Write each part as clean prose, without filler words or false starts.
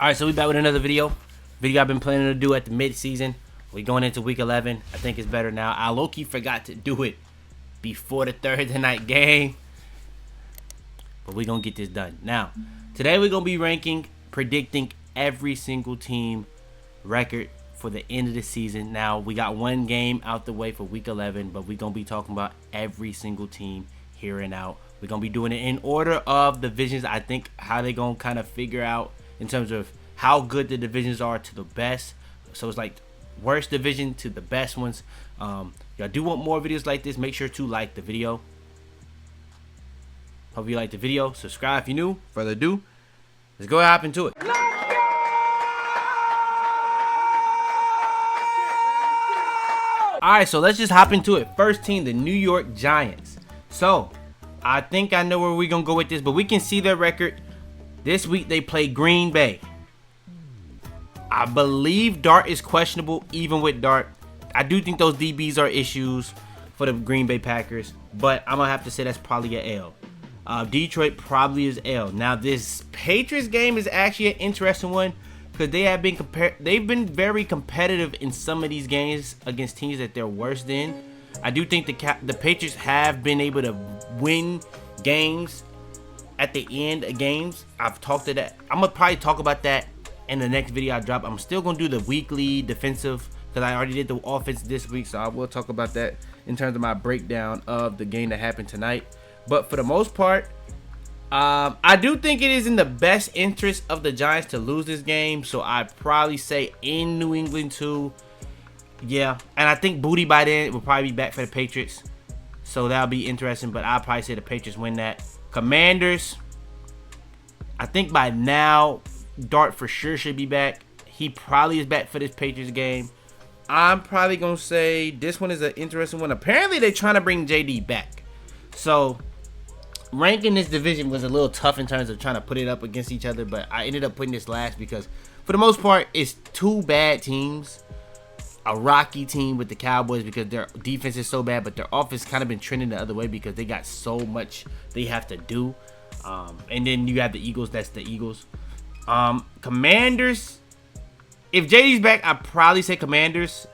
Alright, so we back with another video. I've been planning to do at the mid-season. We're going into week 11. I think it's better now. I low-key forgot to do it before the Thursday night game. But we're going to get this done. Now, today we're going to be predicting every single team record for the end of the season. Now, we got one game out the way for week 11, but we're going to be talking about every single team here and out. We're going to be doing it in order of divisions. I think how they're going to kind of figure out in terms of how good the divisions are to the best. So it's like worst division to the best ones. Y'all do want more videos like this, make sure to like the video. Hope you like the video. Subscribe if you're new. Further ado, let's go hop into it. Alright, so let's just hop into it. First team, the New York Giants. So I think I know where we're gonna go with this, but we can see their record. This week they play Green Bay. I believe Dart is questionable. Even with Dart, I do think those DBs are issues for the Green Bay Packers, but I'm gonna have to say that's probably a L. Detroit probably is L. Now this Patriots game is actually an interesting one because they've been very competitive in some of these games against teams that they're worse than. I do think the Patriots have been able to win games at the end of games. I've talked to that. I'm gonna probably talk about that in the next video I drop. I'm still gonna do the weekly defensive because I already did the offense this week, so I will talk about that in terms of my breakdown of the game that happened tonight. But for the most part, I do think it is in the best interest of the Giants to lose this game, so I'd probably say in New England too. Yeah, and I think Booty by then will probably be back for the Patriots, so that'll be interesting, but I'll probably say the Patriots win that. Commanders, I think by now Dart for sure should be back. He probably is back for this Patriots game. I'm probably gonna say this one is an interesting one. Apparently they're trying to bring JD back, so ranking this division was a little tough in terms of trying to put it up against each other, but I ended up putting this last because for the most part it's two bad teams. A rocky team with the Cowboys because their defense is so bad, but their offense kind of been trending the other way because they got so much they have to do. And then you have the Eagles. That's the Eagles. Commanders, if JD's back, I'd probably say Commanders,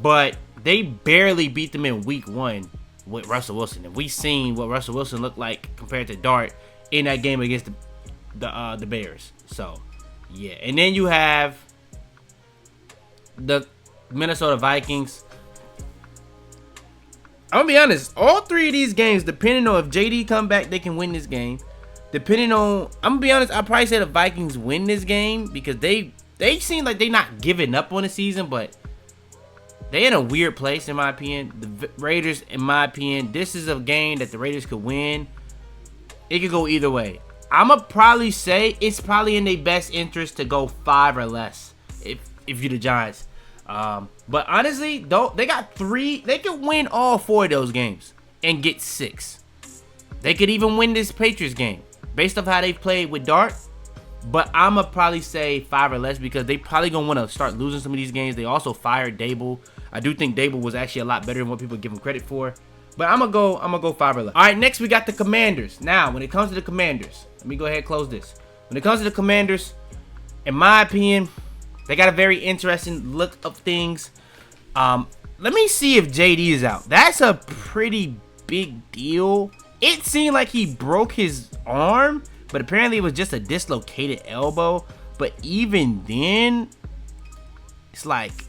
but they barely beat them in week 1 with Russell Wilson. And we seen what Russell Wilson looked like compared to Dart in that game against the Bears. So yeah, and then you have the Minnesota Vikings. I'm gonna be honest, all three of these games, depending on if JD come back, they can win this game. Depending on, I'm gonna be honest, I'll probably say the Vikings win this game because they seem like they're not giving up on the season, but they in a weird place in my opinion. The Raiders, in my opinion, this is a game that the Raiders could win. It could go either way. I'm gonna probably say it's probably in their best interest to go 5 or less if you're the Giants. But honestly, they got 3. They could win all 4 of those games and get 6. They could even win this Patriots game based off how they've played with Dart. But I'ma probably say 5 or less because they probably gonna want to start losing some of these games. They also fired Dable. I do think Dable was actually a lot better than what people give him credit for. But I'm gonna go 5 or less. All right, next we got the Commanders. Now, when it comes to the Commanders, let me go ahead and close this. When it comes to the Commanders, in my opinion, they got a very interesting look of things. Let me see if JD is out. That's a pretty big deal. It seemed like he broke his arm, but apparently it was just a dislocated elbow. But even then, it's like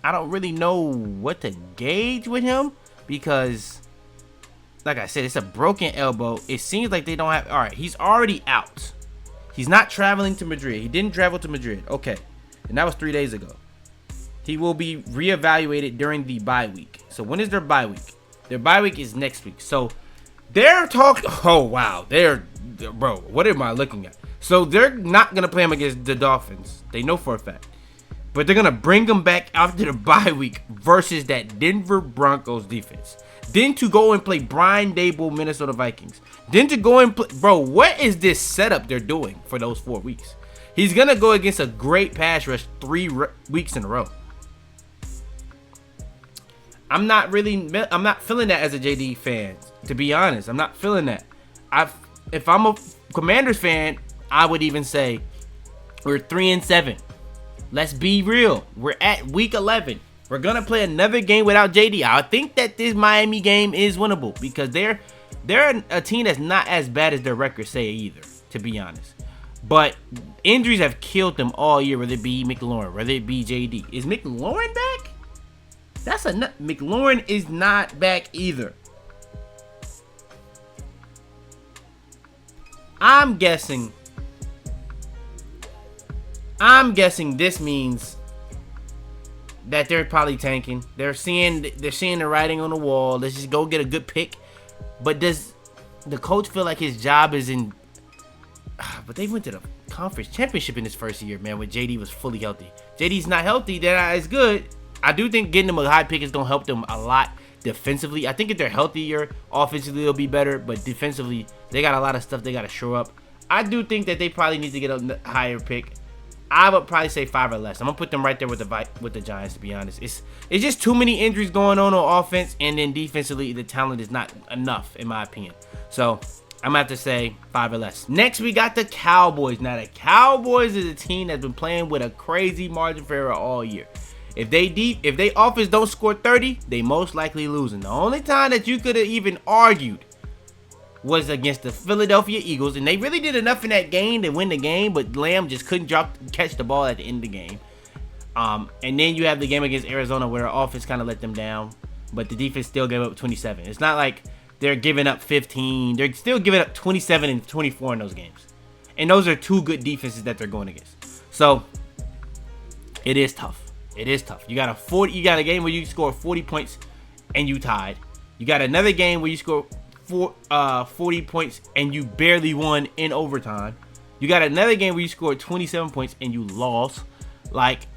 I don't really know what to gauge with him because, like I said, it's a broken elbow. It seems like they don't have. All right, he's already out. He's not traveling to Madrid. He didn't travel to Madrid. Okay. And that was 3 days ago. He will be reevaluated during the bye week. So when is their bye week? Their bye week is next week. So they're talking. Oh, wow. Bro, what am I looking at? So they're not going to play him against the Dolphins. They know for a fact. But they're going to bring him back after the bye week versus that Denver Broncos defense. Then to go and play Brian Dable, Minnesota Vikings. Then to go and play. Bro, what is this setup they're doing for those 4 weeks? He's going to go against a great pass rush 3 weeks in a row. I'm not feeling that as a JD fan, to be honest. I'm not feeling that. If I'm a Commanders fan, I would even say We're 3-7. Let's be real. We're at week 11. We're gonna play another game without JD. I think that this Miami game is winnable because they're a team that's not as bad as their records say either, to be honest. But injuries have killed them all year, whether it be McLaurin, whether it be JD. Is McLaurin back? McLaurin is not back either. I'm guessing this means that they're probably tanking. They're seeing the writing on the wall. Let's just go get a good pick. But does the coach feel like his job is in? But they went to the conference championship in his first year, man, when JD was fully healthy. JD's not healthy, they're not as good. I do think getting them a high pick is gonna help them a lot defensively. I think if they're healthier, offensively they'll be better, but defensively they got a lot of stuff they gotta shore up. I do think that they probably need to get a higher pick. I would probably say 5 or less. I'm gonna put them right there with the Giants, to be honest. It's just too many injuries going on offense, and then defensively the talent is not enough, in my opinion. So I'm gonna have to say 5 or less. Next, we got the Cowboys. Now the Cowboys is a team that's been playing with a crazy margin for error all year. If they offense don't score 30, they most likely losing. The only time that you could have even argued was against the Philadephia Eagles, and they really did enough in that game to win the game, but Lamb just couldn't catch the ball at the end of the game. And then you have the game against Arizona where the offense kind of let them down, but the defense still gave up 27. It's not like they're giving up 15. They're still giving up 27 and 24 in those games. And those are two good defenses that they're going against. So it is tough. It is tough. You got a game where you score 40 points and you tied. You got another game where you score 40 points and you barely won in overtime. You got another game where you scored 27 points and you lost. Like,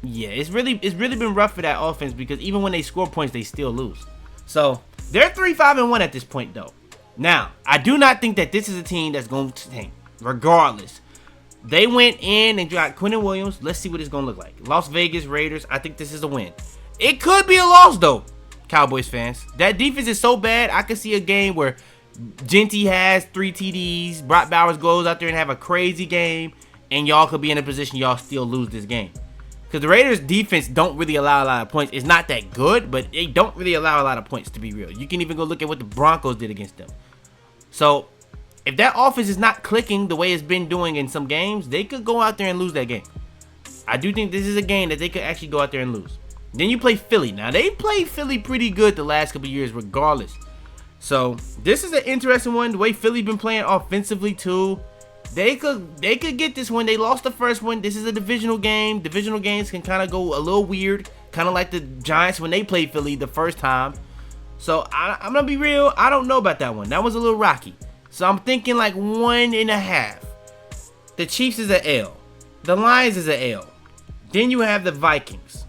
yeah, it's really been rough for that offense because even when they score points, they still lose. So they're 3-5-1 at this point, though. Now, I do not think that this is a team that's going to tank, regardless. They went in and got Quentin Williams. Let's see what it's going to look like. Las Vegas Raiders, I think this is a win. It could be a loss, though, Cowboys fans. That defense is so bad, I could see a game where Genty has 3 TDs, Brock Bowers goes out there and have a crazy game, and y'all could be in a position y'all still lose this game. Because the Raiders' defense don't really allow a lot of points. It's not that good, but they don't really allow a lot of points, to be real. You can even go look at what the Broncos did against them. So if that offense is not clicking the way it's been doing in some games, they could go out there and lose that game. I do think this is a game that they could actually go out there and lose. Then you play Philly. Now, they played Philly pretty good the last couple of years regardless. So this is an interesting one. The way Philly been playing offensively too. They could get this one. They lost the first one. This is a divisional game. Divisional games can kind of go a little weird. Kind of like the Giants when they played Philly the first time. So I'm going to be real. I don't know about that one. That was a little rocky. So I'm thinking like 1.5. The Chiefs is an L. The Lions is an L. Then you have the Vikings.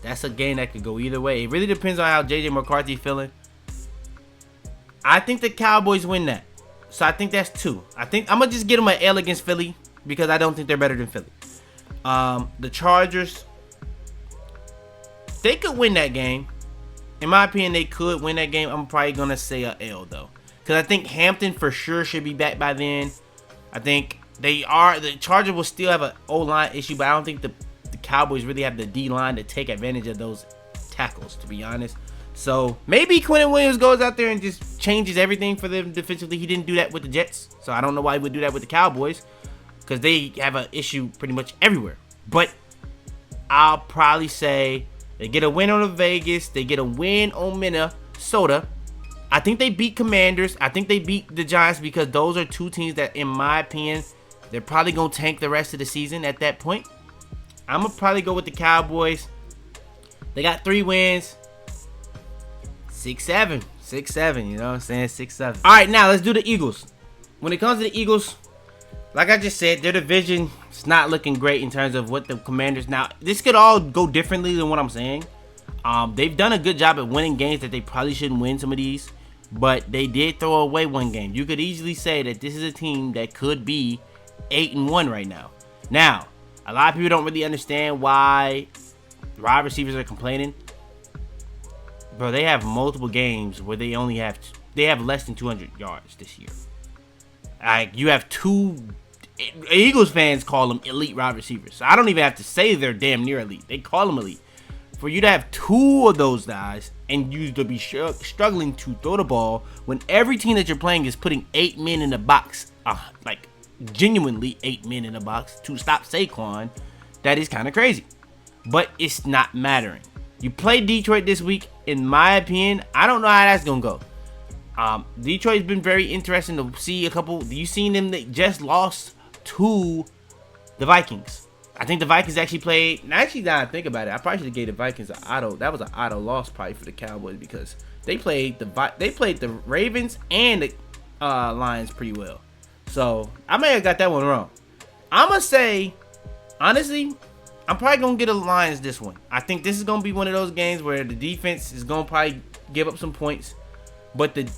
That's a game that could go either way. It really depends on how J.J. McCarthy feeling. I think the Cowboys win that. So I think that's 2. I think I'm going to just get them an L against Philly because I don't think they're better than Philly. The Chargers, they could win that game. In my opinion, they could win that game. I'm probably going to say a L, though. Because I think Hampton for sure should be back by then. I think they are. The Chargers will still have an O-line issue, but I don't think the Cowboys really have the D-line to take advantage of those tackles, to be honest. So maybe Quentin Williams goes out there and just changes everything for them defensively. He didn't do that with the Jets, so I don't know why he would do that with the Cowboys because they have an issue pretty much everywhere. But I'll probably say they get a win on Vegas. They get a win on Minnesota. I think they beat Commanders. I think they beat the Giants because those are 2 teams that, in my opinion, they're probably going to tank the rest of the season at that point. I'm going to probably go with the Cowboys. They got 3 wins. 6-7. 6-7, you know what I'm saying? 6-7. All right, now let's do the Eagles. When it comes to the Eagles, like I just said, their division is not looking great in terms of what the Commanders. Now, this could all go differently than what I'm saying. They've done a good job at winning games that they probably shouldn't win some of these, but they did throw away one game. You could easily say that this is a team that could be 8-1 right now. Now, a lot of people don't really understand why wide receivers are complaining. Bro, they have multiple games where they have less than 200 yards this year. Like, you have two Eagles fans call them elite wide receivers. So I don't even have to say they're damn near elite. They call them elite. For you to have two of those guys and you to be struggling to throw the ball when every team that you're playing is putting 8 men in the box, like genuinely 8 men in the box to stop Saquon, that is kind of crazy. But it's not mattering. You play Detroit this week. In my opinion, I don't know how that's going to go. Detroit's been very interesting to see a couple. You seen them that just lost to the Vikings. I think the Vikings actually played. Actually, now I think about it, I probably should have gave the Vikings an auto. That was an auto loss probably for the Cowboys because they played the Ravens and the Lions pretty well. So I may have got that one wrong. I'm gonna say, honestly, I'm probably gonna get a Lions this one. I think this is gonna be one of those games where the defense is gonna probably give up some points, but the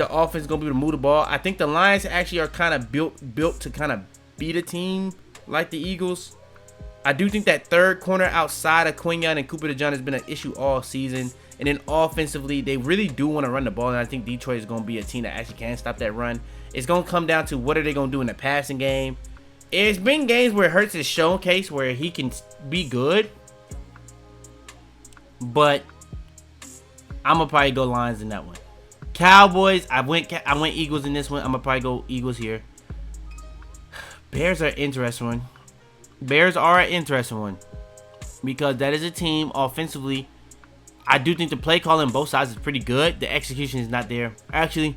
offense gonna be able to move the ball. I think the Lions actually are kind of built to kind of beat a team like the Eagles. I do think that third corner outside of Quinyon and Cooper DeJean has been an issue all season. And then offensively, they really do want to run the ball. And I think Detroit is going to be a team that actually can stop that run. It's going to come down to what are they going to do in the passing game. It's been games where Hurts has showcased where he can be good. But I'm going to probably go Lions in that one. Cowboys, I went Eagles in this one. I'm going to probably go Eagles here. Bears are an interesting one. Bears are an interesting one because that is a team offensively. I do think the play calling both sides is pretty good. The execution is not there. Actually,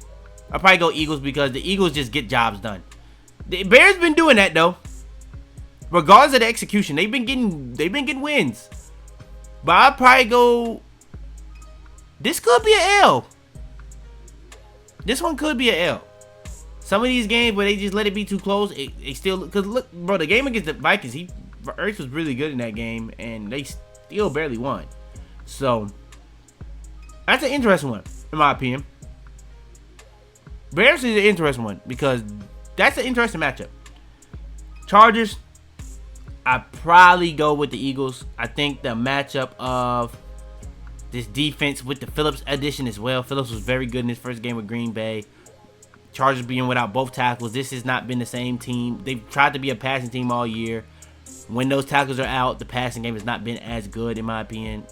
I'll probably go Eagles because the Eagles just get jobs done. The Bears been doing that though. Regardless of the execution, they've been getting wins. But I'll probably go. This could be an L. This one could be an L. Some of these games where they just let it be too close, it still, because look, bro, the game against the Vikings, Ertz was really good in that game, and they still barely won. So that's an interesting one, in my opinion. Bears is an interesting one because that's an interesting matchup. Chargers, I probably go with the Eagles. I think the matchup of this defense with the Phillips addition as well. Phillips was very good in his first game with Green Bay. Chargers being without both tackles, this has not been the same team. They've tried to be a passing team all year. When those tackles are out, the passing game has not been as good, in my opinion.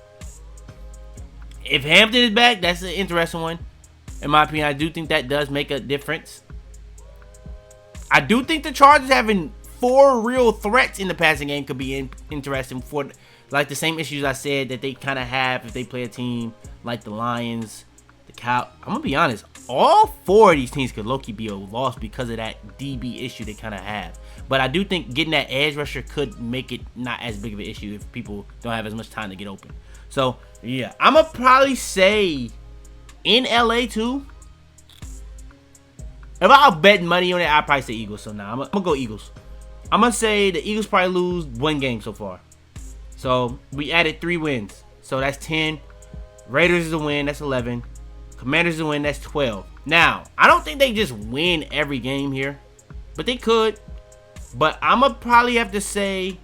If Hampton is back, that's an interesting one. In my opinion, I do think that does make a difference. I do think the Chargers having 4 real threats in the passing game could be interesting for, like, the same issues I said that they kind of have if they play a team like the Lions, the Cow. I'm going to be honest. All 4 of these teams could low-key be a loss because of that DB issue they kind of have. But I do think getting that edge rusher could make it not as big of an issue if people don't have as much time to get open. So, yeah. I'm going to probably say in LA, too. If I'm betting money on it, I'll probably say Eagles. So, now I'm going to go Eagles. I'm going to say the Eagles probably lose 1 game so far. So, we added 3 wins. So, that's 10. Raiders is a win. That's 11. Commanders is a win. That's 12. Now, I don't think they just win every game here. But they could. But I'm going to probably have to say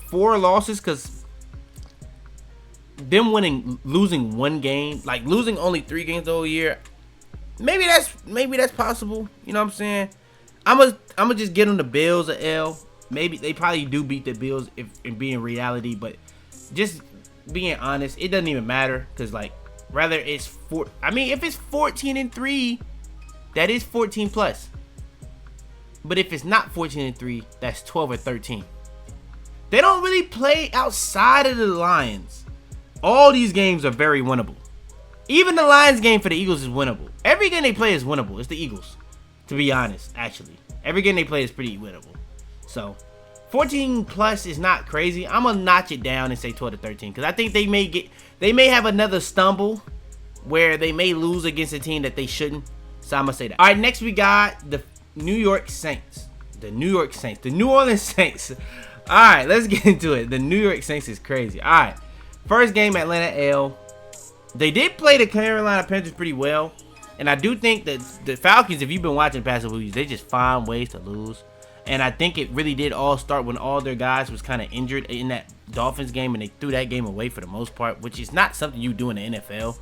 4 losses because them losing 1 game, like losing only 3 games the whole year, maybe that's possible. You know what I'm saying? I'm gonna just get on the Bills a L. Maybe they probably do beat the Bills if in being reality, but just being honest, it doesn't even matter because like rather it's if it's 14-3, that is 14 plus. But if it's not 14-3, that's 12 or 13. They don't really play outside of the Lions. All these games are very winnable. Even the Lions game for the Eagles is winnable. Every game they play is winnable. It's the Eagles, to be honest, actually. Every game they play is pretty winnable. So, 14 plus is not crazy. I'm going to notch it down and say 12 to 13 because I think they may have another stumble where they may lose against a team that they shouldn't. So, I'm going to say that. All right, next we got the New York Saints. The New Orleans Saints. All right, let's get into it. The New York Saints is crazy. All right, first game, Atlanta L. They did play the Carolina Panthers pretty well. And I do think that the Falcons, if you've been watching past the weeks, they just find ways to lose. And I think it really did all start when all their guys was kind of injured in that Dolphins game. And they threw that game away for the most part, which is not something you do in the NFL.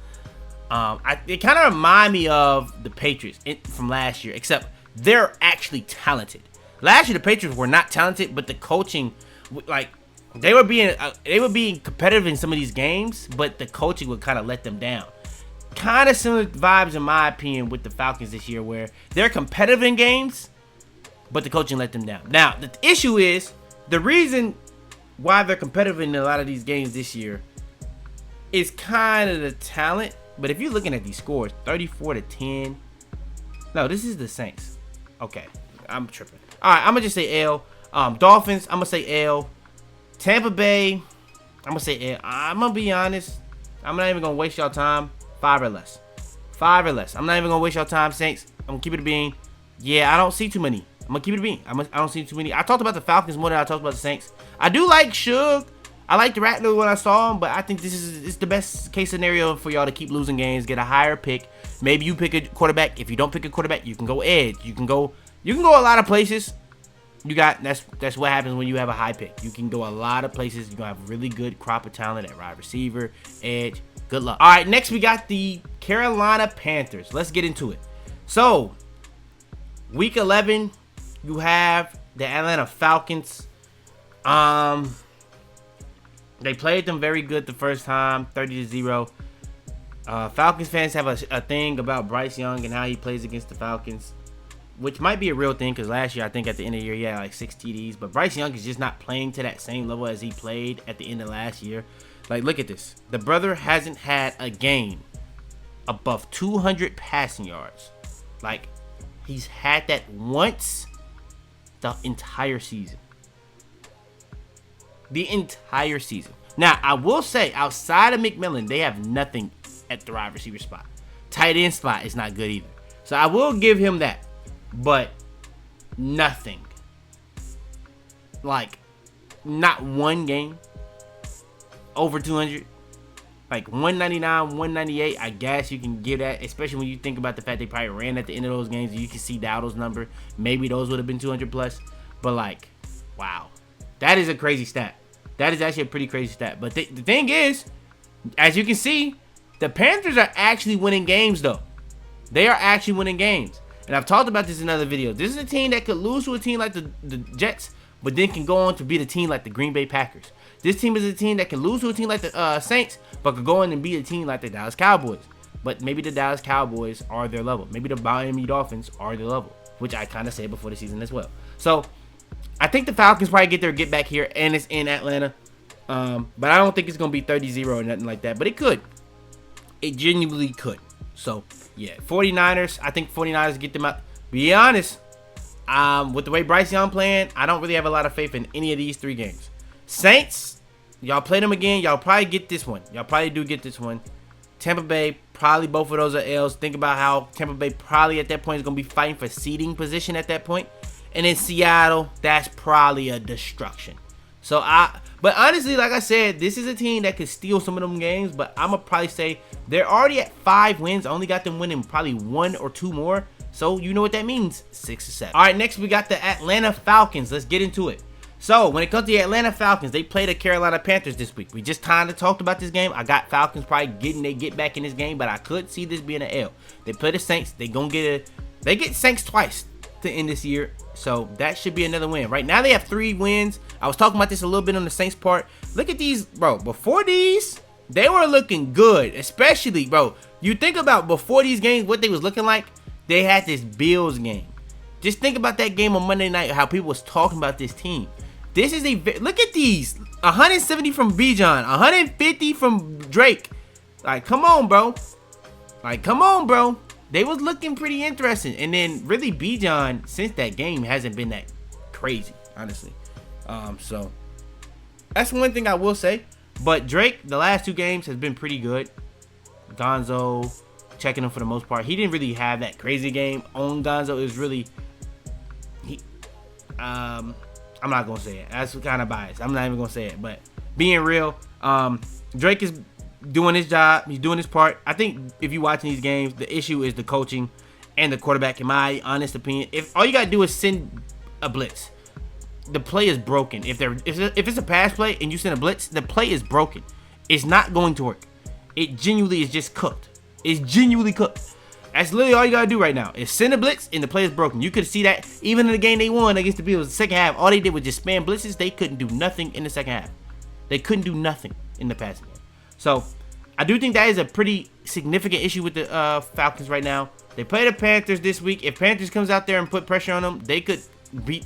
It kind of reminded me of the Patriots from last year. Except they're actually talented. Last year the Patriots were not talented, but the coaching, like they were being competitive in some of these games, but the coaching would kind of let them down. Kind of similar vibes in my opinion with the Falcons this year, where they're competitive in games, but the coaching let them down. Now the issue is the reason why they're competitive in a lot of these games this year is kind of the talent. But if you're looking at these scores, 34-10. No, this is the Saints. Okay, I'm tripping. All right, I'm gonna just say L. Dolphins, I'm gonna say L. Tampa Bay, I'm gonna say L. I'm gonna be honest. I'm not even gonna waste y'all time. 5 or less. 5 or less. I'm not even gonna waste y'all time, Saints. I'm gonna keep it a bean. Yeah, I don't see too many. I'm gonna keep it a bean. I don't see too many. I talked about the Falcons more than I talked about the Saints. I do like Suge. I like the Rattler when I saw him, but I think this is the best case scenario for y'all to keep losing games, get a higher pick. Maybe you pick a quarterback. If you don't pick a quarterback, you can go edge. You can go a lot of places. That's what happens when you have a high pick. You can go a lot of places. You're gonna have a really good crop of talent at wide receiver, edge. Good luck. All right, next we got the Carolina Panthers. Let's get into it. So, week 11, you have the Atlanta Falcons. They played them very good the first time, 30-0. Falcons fans have a thing about Bryce Young and how he plays against the Falcons, which might be a real thing because last year, I think at the end of the year, he had like 6 TDs. But Bryce Young is just not playing to that same level as he played at the end of last year. Like, look at this. The brother hasn't had a game above 200 passing yards. Like, he's had that once the entire season. The entire season. Now, I will say, outside of McMillan, they have nothing at the wide receiver spot. Tight end spot is not good either. So I will give him that. But nothing. Like, not one game over 200. Like 199, 198, I guess you can give that, especially when you think about the fact they probably ran at the end of those games. You can see Dowdle's number. Maybe those would have been 200 plus. But like, wow. That is a crazy stat. That is actually a pretty crazy stat. But the thing is, as you can see, the Panthers are actually winning games though. They are actually winning games. And I've talked about this in other videos. This is a team that could lose to a team like the Jets, but then can go on to beat a team like the Green Bay Packers. This team is a team that can lose to a team like the Saints, but could go in and beat a team like the Dallas Cowboys. But maybe the Dallas Cowboys are their level. Maybe the Miami Dolphins are their level, which I kind of said before the season as well. So I think the Falcons probably get back here, and it's in Atlanta. But I don't think it's going to be 30-0 or nothing like that. But it could. It genuinely could. So, yeah. 49ers, I think 49ers get them out. Be honest, with the way Bryce Young playing, I don't really have a lot of faith in any of these 3 games. Saints, y'all play them again. Y'all probably get this one. Y'all probably do get this one. Tampa Bay, probably both of those are L's. Think about how Tampa Bay probably at that point is going to be fighting for seeding position at that point. And in Seattle, that's probably a destruction. But honestly, like I said, this is a team that could steal some of them games. But I'm going to probably say they're already at 5 wins. I only got them winning probably 1 or 2 more. So you know what that means, 6 or 7. All right, next we got the Atlanta Falcons. Let's get into it. So when it comes to the Atlanta Falcons, they play the Carolina Panthers this week. We just kind of talked about this game. I got Falcons probably get back in this game, but I could see this being an L. They play the Saints. They get Saints twice to end this year. So that should be another win. Right now they have 3 wins. I was talking about this a little bit on the Saints part. Look at these, bro. Before these, they were looking good. Especially, bro, you think about before these games, what they was looking like. They had this Bills game. Just think about that game on Monday night, how people was talking about this team. This is look at these. 170 from Bijan, 150 from Drake. Like, come on, bro. They was looking pretty interesting. And then really Bijan, since that game, hasn't been that crazy, honestly. So that's one thing I will say. But Drake, the last 2 games has been pretty good. Gonzo, checking him for the most part. He didn't really have that crazy game. On Gonzo is really I'm not gonna say it. That's kind of biased. I'm not even gonna say it. But being real, Drake is doing his job. He's doing his part. I think if you're watching these games, the issue is the coaching and the quarterback. In my honest opinion, if all you gotta do is send a blitz, the play is broken. If it's a pass play and you send a blitz, the play is broken. It's not going to work. It genuinely is just cooked. It's genuinely cooked. That's literally all you gotta do right now. Is send a blitz and the play is broken. You could see that even in the game they won against the Bills, the second half, all they did was just spam blitzes. They couldn't do nothing in the second half. They couldn't do nothing in the passing game. So I do think that is a pretty significant issue with the Falcons right now. They play the Panthers this week. If Panthers comes out there and put pressure on them, they could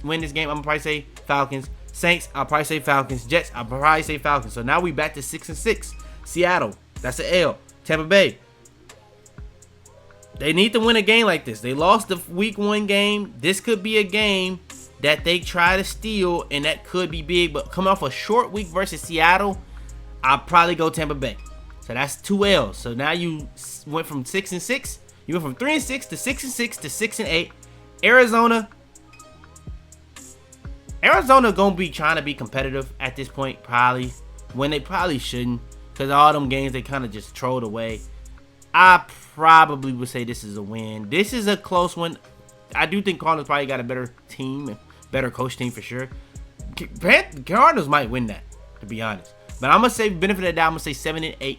win this game. I'm gonna probably say Falcons. Saints, I'll probably say Falcons. Jets, I'll probably say Falcons. So now we back to 6-6. Seattle, that's an L. Tampa Bay, they need to win a game like this. They lost the week 1 game. This could be a game that they try to steal, and that could be big. But coming off a short week versus Seattle, I'll probably go Tampa Bay. So that's 2 L's. So now you went from 6-6. You went from 3-6 to 6-6 to 6-8. Arizona gonna be trying to be competitive at this point, probably, when they probably shouldn't, because all them games they kind of just trolled away. I probably would say this is a win. This is a close one. I do think Cardinals probably got a better team, better coach team for sure. Cardinals might win that, to be honest. But I'm gonna say benefit of the doubt. I'm gonna say 7-8.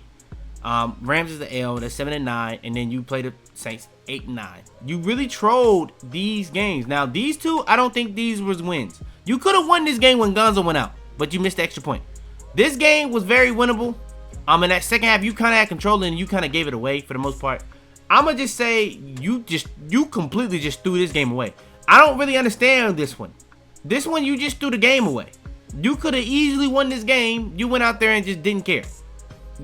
Rams is the L. That's 7-9, and then you play the Saints 8-9. You really trolled these games. Now these two, I don't think these was wins. You could have won this game when Gonzo went out, but you missed the extra point. This game was very winnable. In that second half, you kind of had control and you kind of gave it away for the most part. I'm gonna just say you completely just threw this game away. I don't really understand this one. This one, you just threw the game away. You could have easily won this game. You went out there and just didn't care.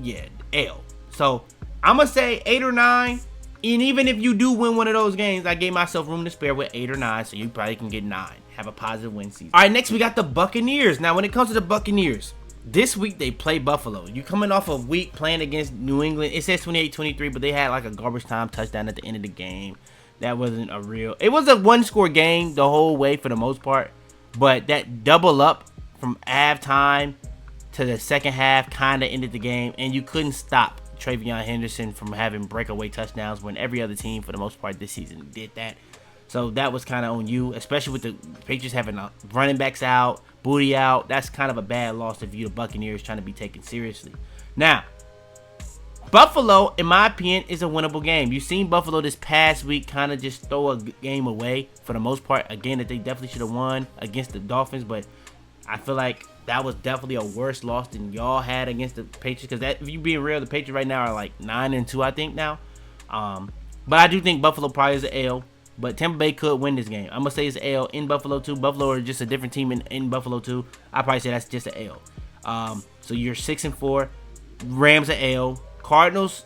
Yeah, L. So I'm gonna say 8 or 9. And even if you do win one of those games, I gave myself room to spare with 8 or 9, so you probably can get 9. Have a positive win season. All right, next we got the Buccaneers. Now, when it comes to the Buccaneers, this week they play Buffalo. You coming off a week playing against New England. It says 28-23, but they had like a garbage time touchdown at the end of the game. That wasn't a real. It was a one-score game the whole way for the most part, but that double up from halftime to the second half kind of ended the game, and you couldn't stop Travion Henderson from having breakaway touchdowns when every other team for the most part this season did that. So that was kind of on you, especially with the Patriots having running backs out, Booty out. That's kind of a bad loss if you the Buccaneers trying to be taken seriously. Now, Buffalo, in my opinion, is a winnable game. You've seen Buffalo this past week kind of just throw a game away for the most part. Again, that they definitely should have won against the Dolphins, but I feel like that was definitely a worse loss than y'all had against the Patriots. Because if you being real, the Patriots right now are like 9-2, I think now. But I do think Buffalo probably is an L. But Tampa Bay could win this game. I'm going to say it's an L in Buffalo too. Buffalo are just a different team in Buffalo too. I probably say that's just an L. So you're 6-4. Rams an L. Cardinals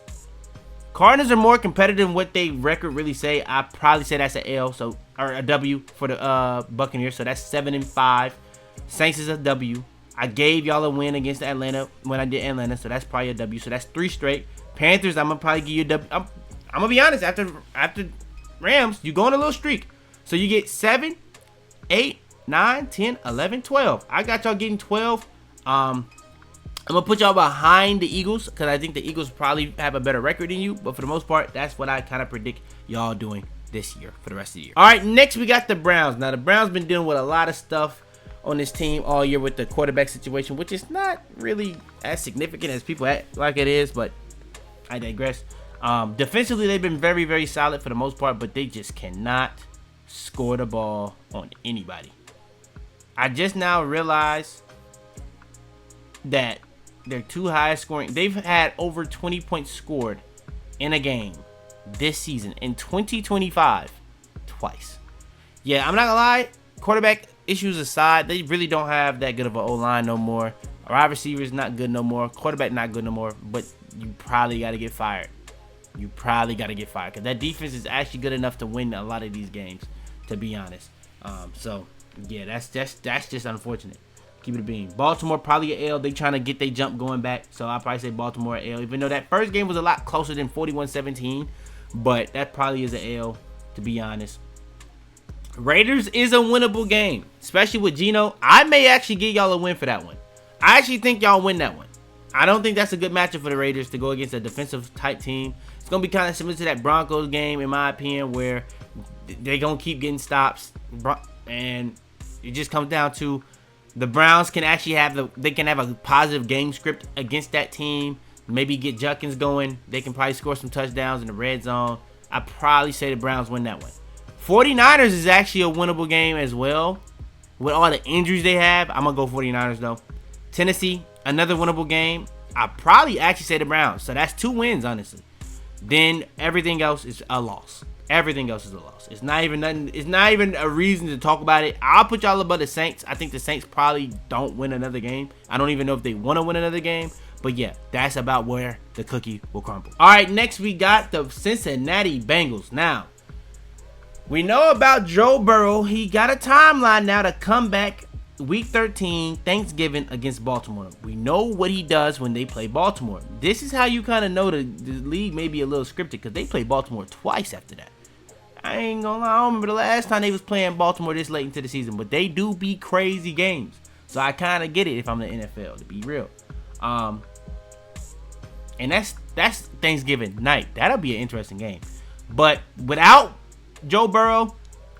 are more competitive than what they record really say. I probably say that's an L, so or a W for the Buccaneers. So that's 7-5. Saints is a W. I gave y'all a win against Atlanta when I did Atlanta, so that's probably a W. So that's 3 straight. Panthers, I'm gonna probably give you a W. I'm gonna be honest. After Rams, you go on a little streak. So you get 7, 8, 9, 10, 11, 12. I got y'all getting 12. I'm going to put y'all behind the Eagles because I think the Eagles probably have a better record than you. But for the most part, that's what I kind of predict y'all doing this year for the rest of the year. All right, next we got the Browns. Now, the Browns been dealing with a lot of stuff on this team all year with the quarterback situation, which is not really as significant as people act like it is, but I digress. Defensively, they've been very, very solid for the most part, but they just cannot score the ball on anybody. I just now realized that they're too high scoring. They've had over 20 points scored in a game this season in 2025 twice. Yeah, I'm not gonna lie. Quarterback issues aside, they really don't have that good of an O-line no more. Wide receivers not good no more. Quarterback not good no more. But you probably got to get fired. You probably got to get fired because that defense is actually good enough to win a lot of these games, to be honest. So yeah, that's just unfortunate. Keep it a bean. Baltimore probably a L. They trying to get their jump going back, so I'll probably say Baltimore a L. Even though that first game was a lot closer than 41-17, but that probably is a L, to be honest. Raiders is a winnable game, especially with Geno. I may actually give y'all a win for that one. I actually think y'all win that one. I don't think that's a good matchup for the Raiders to go against a defensive type team. It's going to be kind of similar to that Broncos game, in my opinion, where they're going to keep getting stops. And it just comes down to the Browns can actually have a positive game script against that team. Maybe get Judkins going. They can probably score some touchdowns in the red zone. I probably say the Browns win that one. 49ers is actually a winnable game as well. With all the injuries they have, I'm going to go 49ers though. Tennessee, another winnable game. I probably actually say the Browns. So that's 2 wins, honestly. Then everything else is a loss. Everything else is a loss. It's not even nothing. It's not even a reason to talk about it. I'll put y'all above the Saints. I think the Saints probably don't win another game. I don't even know if they want to win another game. But yeah, that's about where the cookie will crumble. All right, next we got the Cincinnati Bengals. Now, we know about Joe Burrow. He got a timeline now to come back week 13, Thanksgiving against Baltimore. We know what he does when they play Baltimore. This is how you kind of know the league may be a little scripted because they play Baltimore twice after that. I ain't gonna lie, I don't remember the last time they was playing Baltimore this late into the season, but they do be crazy games. So I kind of get it if I'm the NFL, to be real. And that's Thanksgiving night. That'll be an interesting game. But without Joe Burrow,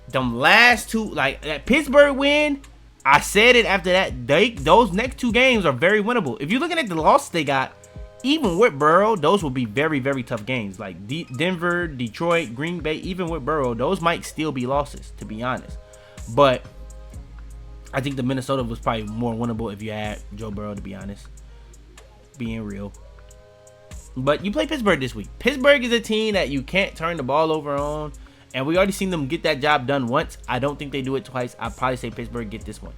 them last 2, like that Pittsburgh win, I said it after that. Those next 2 games are very winnable. If you're looking at the losses they got, even with Burrow, those will be very, very tough games. Like Denver, Detroit, Green Bay, even with Burrow, those might still be losses, to be honest. But I think the Minnesota was probably more winnable if you had Joe Burrow, to be honest. Being real. But you play Pittsburgh this week. Pittsburgh is a team that you can't turn the ball over on. And we already seen them get that job done once. I don't think they do it twice. I'd probably say Pittsburgh get this one.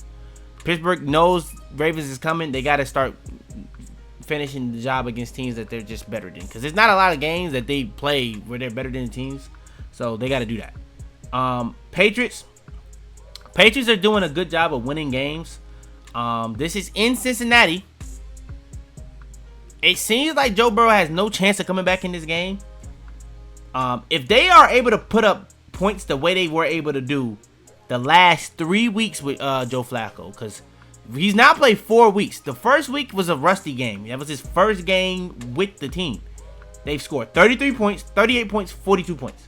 Pittsburgh knows Ravens is coming. They got to start finishing the job against teams that they're just better than. Because there's not a lot of games that they play where they're better than the teams. So they got to do that. Patriots are doing a good job of winning games. This is in Cincinnati. It seems like Joe Burrow has no chance of coming back in this game. If they are able to put up points the way they were able to do the last 3 weeks with Joe Flacco, because he's now played 4 weeks. The first week was a rusty game. That was his first game with the team. They've scored 33 points, 38 points, 42 points.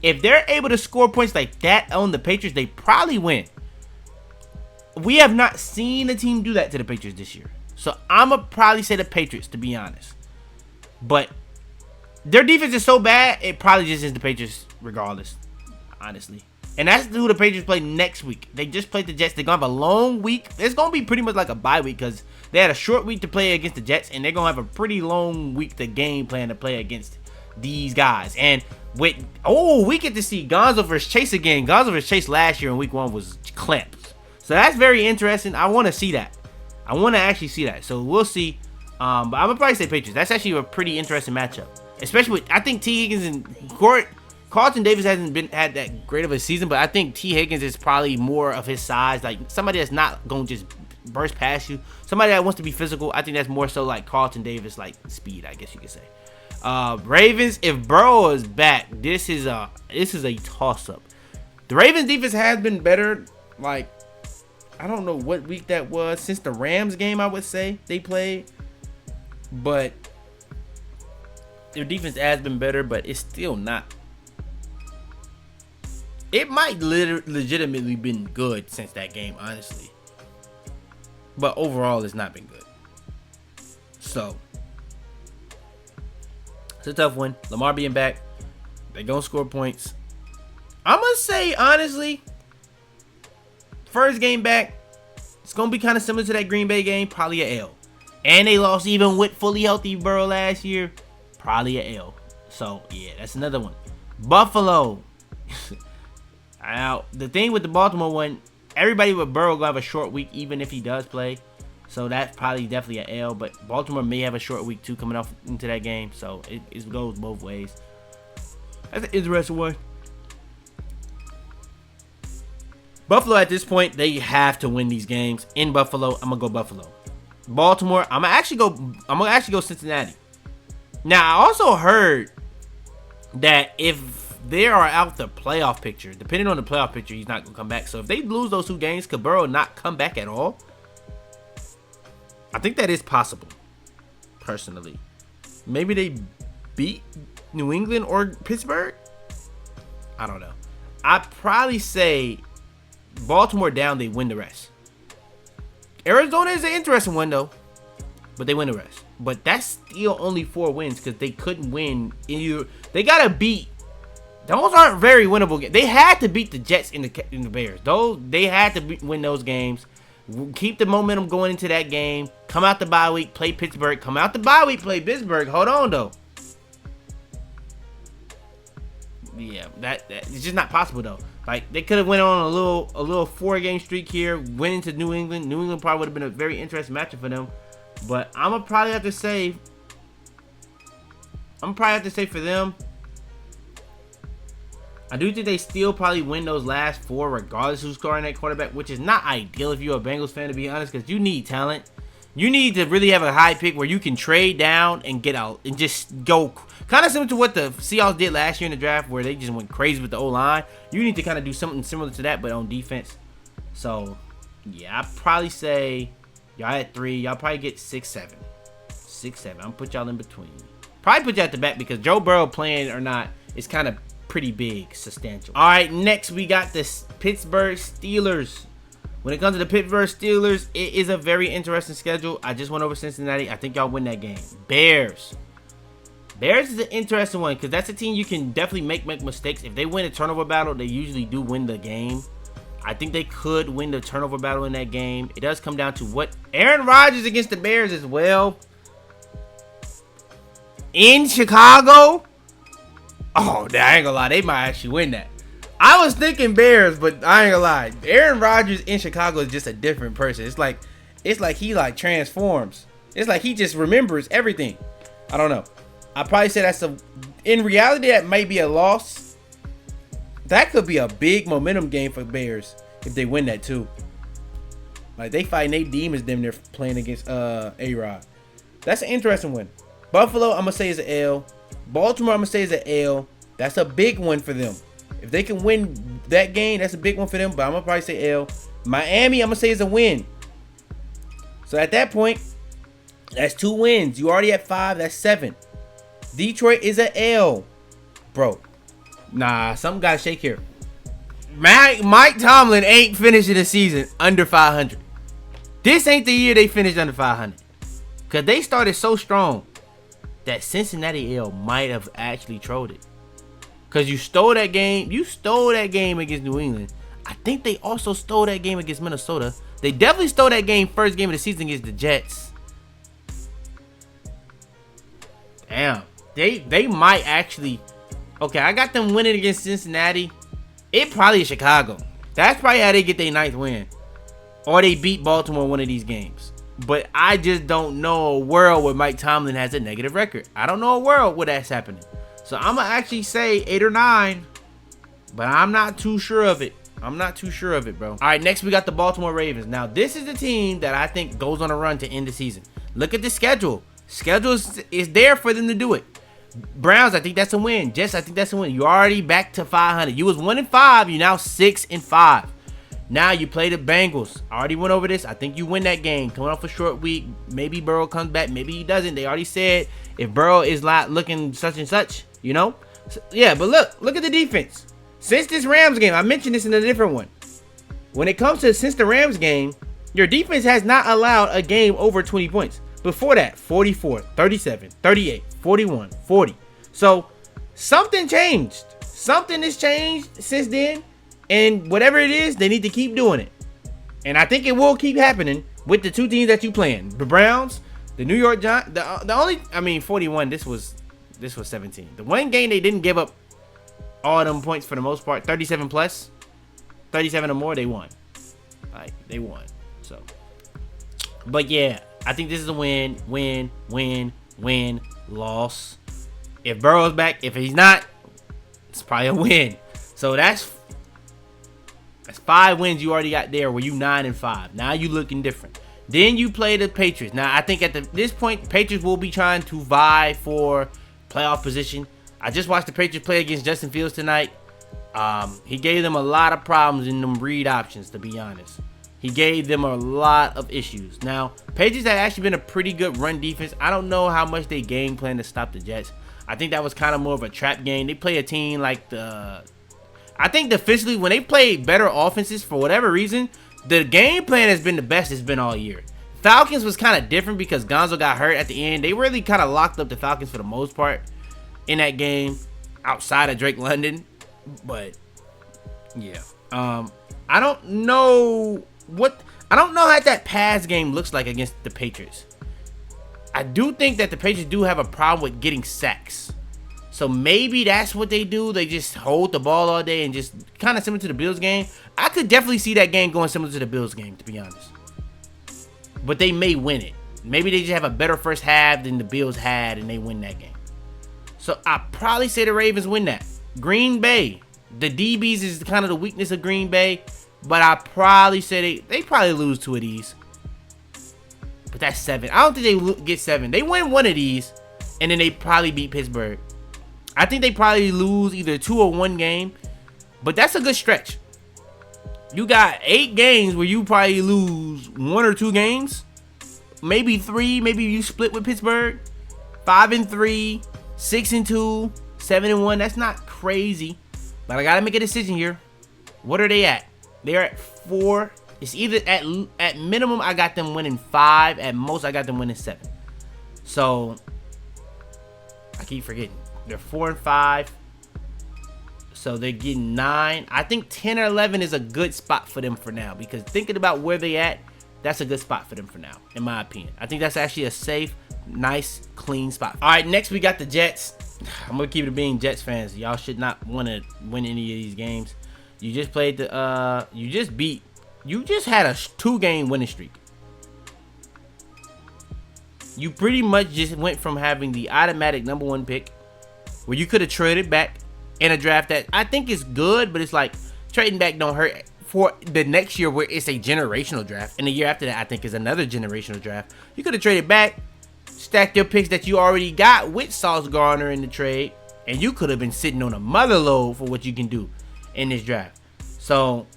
If they're able to score points like that on the Patriots, they probably win. We have not seen a team do that to the Patriots this year. So I'm going to probably say the Patriots, to be honest. But their defense is so bad, it probably just is the Patriots regardless, honestly. And that's who the Patriots play next week. They just played the Jets. They're going to have a long week. It's going to be pretty much like a bye week because they had a short week to play against the Jets, and they're going to have a pretty long week to game plan to play against these guys. And we get to see Gonzo versus Chase again. Gonzo versus Chase last year in week 1 was clamps. So that's very interesting. I want to see that. I want to actually see that. So we'll see. But I'm going to probably say Patriots. That's actually a pretty interesting matchup. Especially with, I think T. Higgins and Carlton Davis hasn't had that great of a season, but I think T. Higgins is probably more of his size. Like somebody that's not going to just burst past you. Somebody that wants to be physical. I think that's more so like Carlton Davis, like speed, I guess you could say. Ravens, if Burrow is back, this is a toss-up. The Ravens defense has been better, like, I don't know what week that was, since the Rams game, I would say, they played. But their defense has been better, but it's still not. It might legitimately been good since that game, honestly. But overall, it's not been good. So, it's a tough one. Lamar being back, they're going to score points. I'm going to say, honestly, first game back, it's going to be kind of similar to that Green Bay game, probably a L. And they lost even with fully healthy Burrow last year, probably a L. So, yeah, that's another one. Buffalo. Now, the thing with the Baltimore one, everybody with Burrow will have a short week even if he does play. So that's probably definitely an L. But Baltimore may have a short week too coming off into that game. So it goes both ways. That's an interesting one. Buffalo at this point, they have to win these games. In Buffalo, I'm gonna go Buffalo. Baltimore, I'm gonna actually go Cincinnati. Now I also heard that if they are out the playoff picture, depending on the playoff picture, he's not gonna come back. So if they lose those 2 games, could Burrow not come back at all? I think that is possible, personally. Maybe they beat New England or Pittsburgh? I don't know. I'd probably say Baltimore down, they win the rest. Arizona is an interesting one, though. But they win the rest. But that's still only 4 wins because they couldn't win. They got to beat Those aren't very winnable games. They had to beat the Jets and the Bears. They had to win those games. Keep the momentum going into that game. Come out the bye week, play Pittsburgh. Come out the bye week, play Pittsburgh. Hold on though. Yeah, that it's just not possible though. Like they could have went on a little 4-game streak here, went into New England. New England probably would have been a very interesting matchup for them. But I'm gonna probably have to say for them, I do think they still probably win those last 4 regardless who's scoring that quarterback, which is not ideal if you're a Bengals fan, to be honest, because you need talent. You need to really have a high pick where you can trade down and get out and just go kind of similar to what the Seahawks did last year in the draft, where they just went crazy with the O-line. You need to kind of do something similar to that, but on defense. So, yeah, I'd probably say y'all at 3. Y'all probably get 6, 7. 6, 7. I'm going to put y'all in between. Probably put you at the back because Joe Burrow playing or not is kind of pretty big, substantial. All right, next we got the Pittsburgh Steelers. When it comes to the Pittsburgh Steelers, it is a very interesting schedule. I just went over Cincinnati. I think y'all win that game. Bears is an interesting one because that's a team you can definitely make mistakes. If they win a turnover battle, they usually do win the game. I think they could win the turnover battle in that game. It does come down to what Aaron Rodgers against the Bears as well. In Chicago. Oh, I ain't gonna lie. They might actually win that. I was thinking Bears, but I ain't gonna lie. Aaron Rodgers in Chicago is just a different person. It's like he like transforms. It's like he just remembers everything. I don't know. I probably say in reality, that may be a loss. That could be a big momentum game for Bears if they win that too. Like they fighting their demons, them they're playing against A-Rod. That's an interesting one. Buffalo, I'm gonna say is an L. Baltimore, I'm gonna say is an L. That's a big one for them. If they can win that game, that's a big one for them. But I'm gonna probably say L. Miami, I'm gonna say is a win. So at that point, that's 2 wins. You already at 5. That's 7. Detroit is an L, bro. Nah, something gotta shake here. Mike Tomlin ain't finishing the season under 500. This ain't the year they finished under 500. Cause they started so strong that Cincinnati L might have actually trolled it. Cause you stole that game. You stole that game against New England. I think they also stole that game against Minnesota. They definitely stole that game first game of the season against the Jets. Damn. They might actually. Okay, I got them winning against Cincinnati. It probably is Chicago. That's probably how they get their 9th win. Or they beat Baltimore one of these games. But I just don't know a world where Mike Tomlin has a negative record. I don't know a world where that's happening. So I'm going to actually say 8 or 9. But I'm not too sure of it. I'm not too sure of it, bro. All right, next we got the Baltimore Ravens. Now, this is the team that I think goes on a run to end the season. Look at the schedule. Schedule is there for them to do it. Browns, I think that's a win. Jets, I think that's a win. You already back to 500. You was 1-5. You now 6-5. Now you play the Bengals. I already went over this. I think you win that game. Coming off a short week. Maybe Burrow comes back. Maybe he doesn't. They already said if Burrow is not looking such and such, you know. So, yeah, but look at the defense. Since this Rams game, I mentioned this in a different one. When it comes to since the Rams game, your defense has not allowed a game over 20 points. Before that, 44, 37, 38, 41, 40. So something changed. Something has changed since then. And whatever it is, they need to keep doing it. And I think it will keep happening with the 2 teams that you playing. The Browns, the New York Giants. The only, 41, this was 17. The one game they didn't give up all them points for the most part, 37 plus, 37 or more, they won. Like, they won. So, but yeah, I think this is a win, loss. If Burrow's back, if he's not, it's probably a win. So that's 5 wins you already got there where you 9-5. Now you looking different. Then you play the Patriots. Now I think at this point, Patriots will be trying to vie for playoff position. I just watched the Patriots play against Justin Fields tonight. He gave them a lot of problems in them read options, to be honest. He gave them a lot of issues. Now, Patriots had actually been a pretty good run defense. I don't know how much they game plan to stop the Jets. I think that was kind of more of a trap game. They play a team like I think defensively, when they play better offenses, for whatever reason, the game plan has been the best it's been all year. Falcons was kind of different because Gonzo got hurt at the end. They really kind of locked up the Falcons for the most part in that game outside of Drake London. But yeah, I don't know how that pass game looks like against the Patriots. I do think that the Patriots do have a problem with getting sacks. So maybe that's what they do. They just hold the ball all day and just kind of similar to the Bills game. I could definitely see that game going similar to the Bills game, to be honest. But they may win it. Maybe they just have a better first half than the Bills had and they win that game. So I probably say the Ravens win that. Green Bay. The DBs is kind of the weakness of Green Bay. But I probably say they probably lose 2 of these. But that's 7. I don't think they get 7. They win 1 of these. And then they probably beat Pittsburgh. I think they probably lose either 2 or 1 game. But that's a good stretch. You got 8 games where you probably lose 1 or 2 games. Maybe 3. Maybe you split with Pittsburgh. 5-3. 6-2. 7-1. That's not crazy. But I got to make a decision here. What are they at? They're at 4. It's either at minimum I got them winning 5. At most I got them winning 7. So I keep forgetting. They're 4-5. So they're getting 9. I think 10 or 11 is a good spot for them for now. Because thinking about where they at, that's a good spot for them for now, in my opinion. I think that's actually a safe, nice, clean spot. All right, next we got the Jets. I'm going to keep it being Jets fans. Y'all should not want to win any of these games. You just played the, you just had a 2-game winning streak. You pretty much just went from having the automatic number 1 pick, where you could have traded back in a draft that I think is good, but it's like trading back don't hurt for the next year where it's a generational draft. And the year after that, I think is another generational draft. You could have traded back, stacked your picks that you already got with Sauce Gardner in the trade, and you could have been sitting on a mother load for what you can do in this draft. So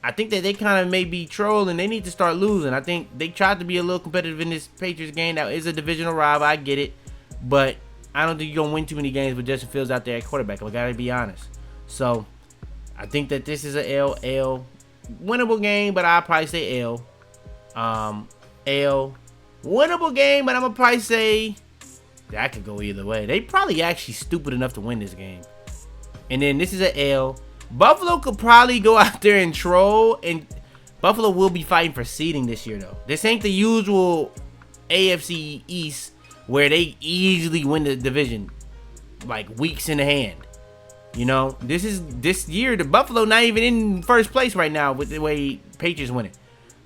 I think that they kind of may be trolling. They need to start losing. I think they tried to be a little competitive in this Patriots game. That is a divisional rival. I get it. But I don't think you're going to win too many games with Justin Fields out there at quarterback. I got to be honest. So I think that this is a L. Winnable game, but I'll probably say L. L. Winnable game, but I'm going to probably say that could go either way. They probably actually stupid enough to win this game. And then this is an L. Buffalo could probably go out there and troll, and Buffalo will be fighting for seeding this year, though. This ain't the usual AFC East where they easily win the division like weeks in the hand. You know, this year, the Buffalo not even in first place right now with the way Patriots winning.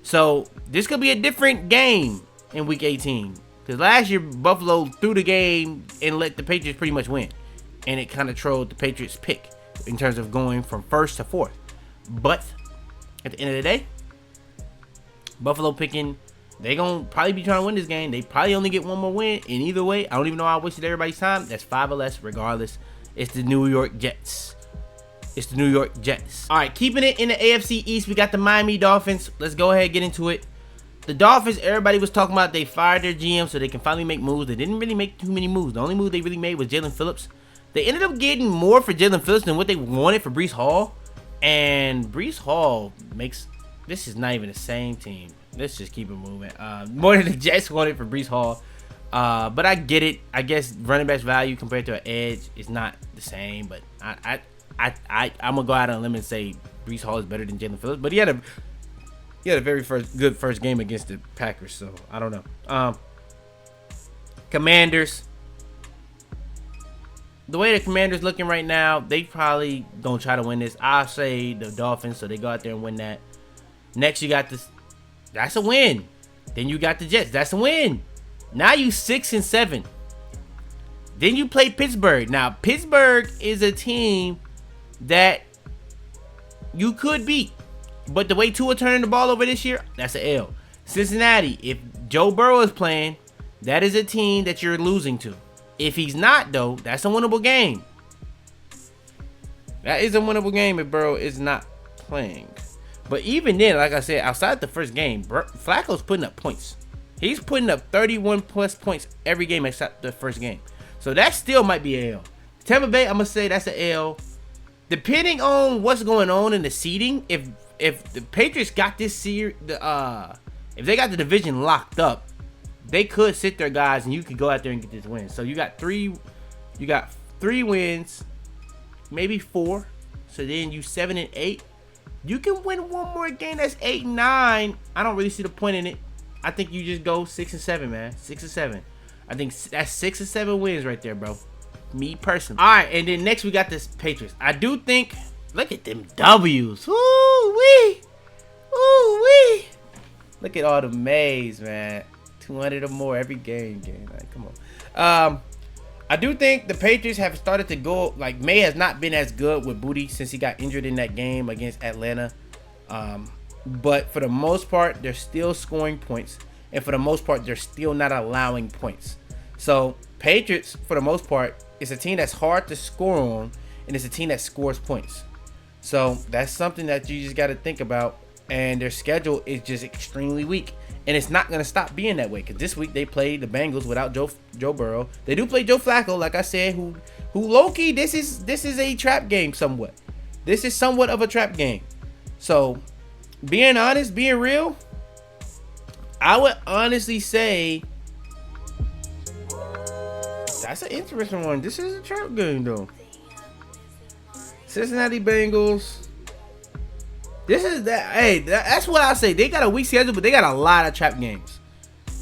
So this could be a different game in week 18. Because last year, Buffalo threw the game and let the Patriots pretty much win. And it kind of trolled the Patriots pick in terms of going from first to fourth. But at the end of the day, Buffalo picking, they going to probably be trying to win this game. They probably only get 1 more win. And either way, I don't even know how I wasted everybody's time. That's 5 or less regardless. It's the New York Jets. It's the New York Jets. All right, keeping it in the AFC East, we got the Miami Dolphins. Let's go ahead and get into it. The Dolphins, everybody was talking about they fired their GM so they can finally make moves. They didn't really make too many moves. The only move they really made was Jalen Phillips. They ended up getting more for Jalen Phillips than what they wanted for Breece Hall. And Breece Hall makes, this is not even the same team. Let's just keep it moving. More than the Jets wanted for Breece Hall. But I get it. I guess running back's value compared to an edge is not the same. But I'm gonna go out on a limb and say Breece Hall is better than Jalen Phillips. But he had a very good first game against the Packers. So I don't know. Commanders. The way the Commanders looking right now, they probably gonna try to win this. I'll say the Dolphins, so they go out there and win that. Next, you got this. That's a win. Then you got the Jets. That's a win. Now you 6-7. Then you play Pittsburgh. Now Pittsburgh is a team that you could beat, but the way Tua turning the ball over this year, that's an L. Cincinnati, if Joe Burrow is playing, that is a team that you're losing to. If he's not, though, that's a winnable game. That is a winnable game if Burrow is not playing. But even then, like I said, outside the first game, Flacco's putting up points. He's putting up 31 plus points every game except the first game. So that still might be a L. Tampa Bay, I'm going to say that's an L. Depending on what's going on in the seeding, if the Patriots got this series, if they got the division locked up, they could sit their guys and you could go out there and get this win. So you got three wins, maybe 4. So then you 7-8. You can win one more game. That's 8-9. I don't really see the point in it. I think you just go 6-7, man. 6-7. I think that's 6 or 7 wins right there, bro. Me personally. All right, and then next we got this Patriots. I do think. Look at them W's. Ooh wee. Ooh wee. Look at all the Mays, man. 200 or more every game. Like, come on. I do think the Patriots have started to go. Like, Maye has not been as good with Booty since he got injured in that game against Atlanta. But for the most part, they're still scoring points. And for the most part, they're still not allowing points. So, Patriots, for the most part, is a team that's hard to score on. And it's a team that scores points. So, that's something that you just got to think about. And their schedule is just extremely weak. And it's not going to stop being that way. Because this week they played the Bengals without Joe Burrow. They do play Joe Flacco, like I said, who low-key, this is a trap game somewhat. This is somewhat of a trap game. So, being honest, being real, I would honestly say that's an interesting one. This is a trap game, though. Cincinnati Bengals. This is that. Hey, that's what I say. They got a weak schedule, but they got a lot of trap games.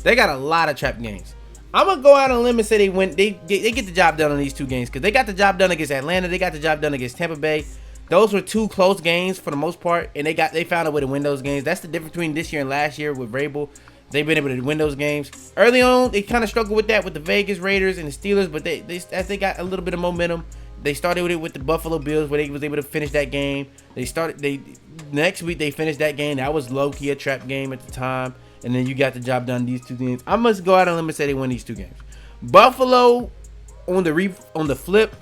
I'm gonna go out on a limb and say they win. They get the job done on these 2 games because they got the job done against Atlanta. They got the job done against Tampa Bay. Those were 2 close games for the most part, and they found a way to win those games. That's the difference between this year and last year with Vrabel. They've been able to win those games. Early on, they kind of struggled with that with the Vegas Raiders and the Steelers, but as they got a little bit of momentum, they started with it with the Buffalo Bills where they was able to finish that game. Next week they finished that game. That was low-key a trap game at the time. And then you got the job done these 2 games. I must go out on a limb and say they win these 2 games. Buffalo on the flip.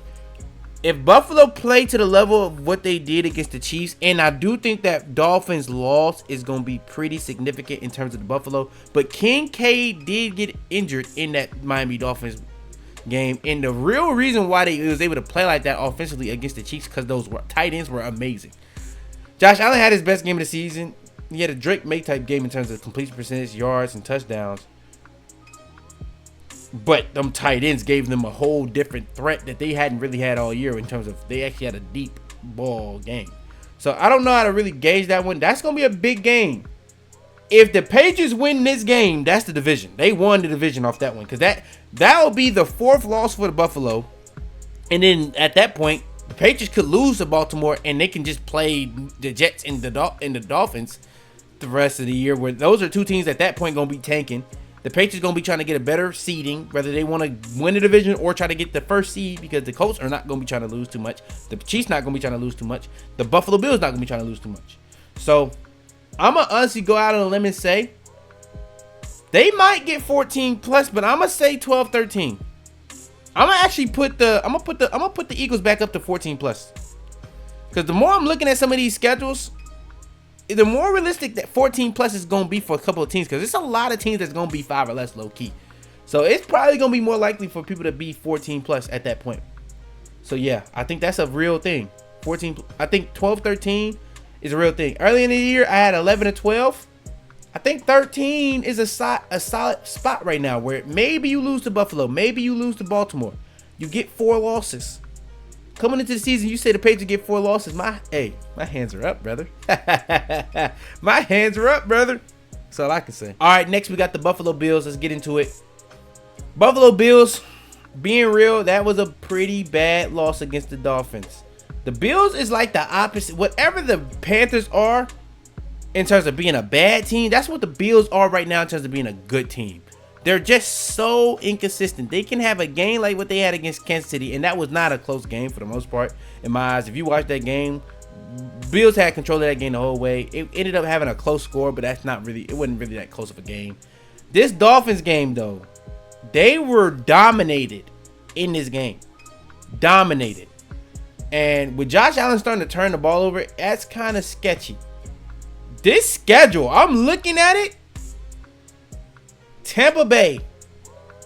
If Buffalo play to the level of what they did against the Chiefs, and I do think that Dolphins' loss is going to be pretty significant in terms of the Buffalo. But Kincaid did get injured in that Miami Dolphins game. And the real reason why they was able to play like that offensively against the Chiefs because those tight ends were amazing. Josh Allen had his best game of the season. He had a Drake May type game in terms of completion percentage, yards, and touchdowns. But them tight ends gave them a whole different threat that they hadn't really had all year in terms of they actually had a deep ball game. So I don't know how to really gauge that one. That's going to be a big game. If the Patriots win this game, that's the division. They won the division off that one because that will be the 4th loss for the Buffalo. And then at that point, the Patriots could lose to Baltimore and they can just play the Jets and the Dolphins the rest of the year. Where those are 2 teams at that point going to be tanking. The Patriots going to be trying to get a better seeding, whether they want to win the division or try to get the first seed because the Colts are not going to be trying to lose too much. The Chiefs not going to be trying to lose too much. The Buffalo Bills not going to be trying to lose too much. So, I'm going to honestly go out on a limb and say they might get 14 plus, but I'm going to say 12-13. I'm going to actually put the Eagles back up to 14 plus. Because the more I'm looking at some of these schedules, the more realistic that 14 plus is going to be for a couple of teams because it's a lot of teams that's going to be 5 or less low key. So it's probably going to be more likely for people to be 14 plus at that point. So yeah, I think that's a real thing. I think 12-13 is a real thing. Early in the year, I had 11-12. I think 13 is a solid spot right now where maybe you lose to Buffalo, maybe you lose to Baltimore. You get 4 losses. Coming into the season, you say the Patriots get 4 losses. My hands are up, brother. My hands are up, brother. That's all I can say. All right, next we got the Buffalo Bills. Let's get into it. Buffalo Bills, being real, that was a pretty bad loss against the Dolphins. The Bills is like the opposite. Whatever the Panthers are in terms of being a bad team, that's what the Bills are right now in terms of being a good team. They're just so inconsistent. They can have a game like what they had against Kansas City, and that was not a close game for the most part, in my eyes. If you watch that game, Bills had control of that game the whole way. It ended up having a close score, but it wasn't really that close of a game. This Dolphins game, though, they were dominated in this game. Dominated. And with Josh Allen starting to turn the ball over, that's kind of sketchy. This schedule, I'm looking at it. Tampa Bay.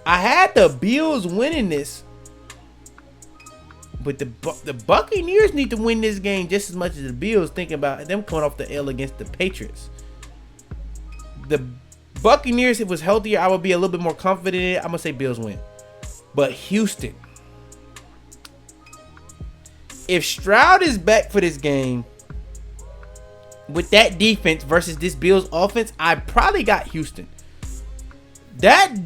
I had the Bills winning this. But the Buccaneers need to win this game just as much as the Bills, thinking about them coming off the L against the Patriots. The Buccaneers, if it was healthier, I would be a little bit more confident in it. I'm going to say Bills win. But Houston. if Stroud is back for this game with that defense versus this Bills offense, I probably got Houston. That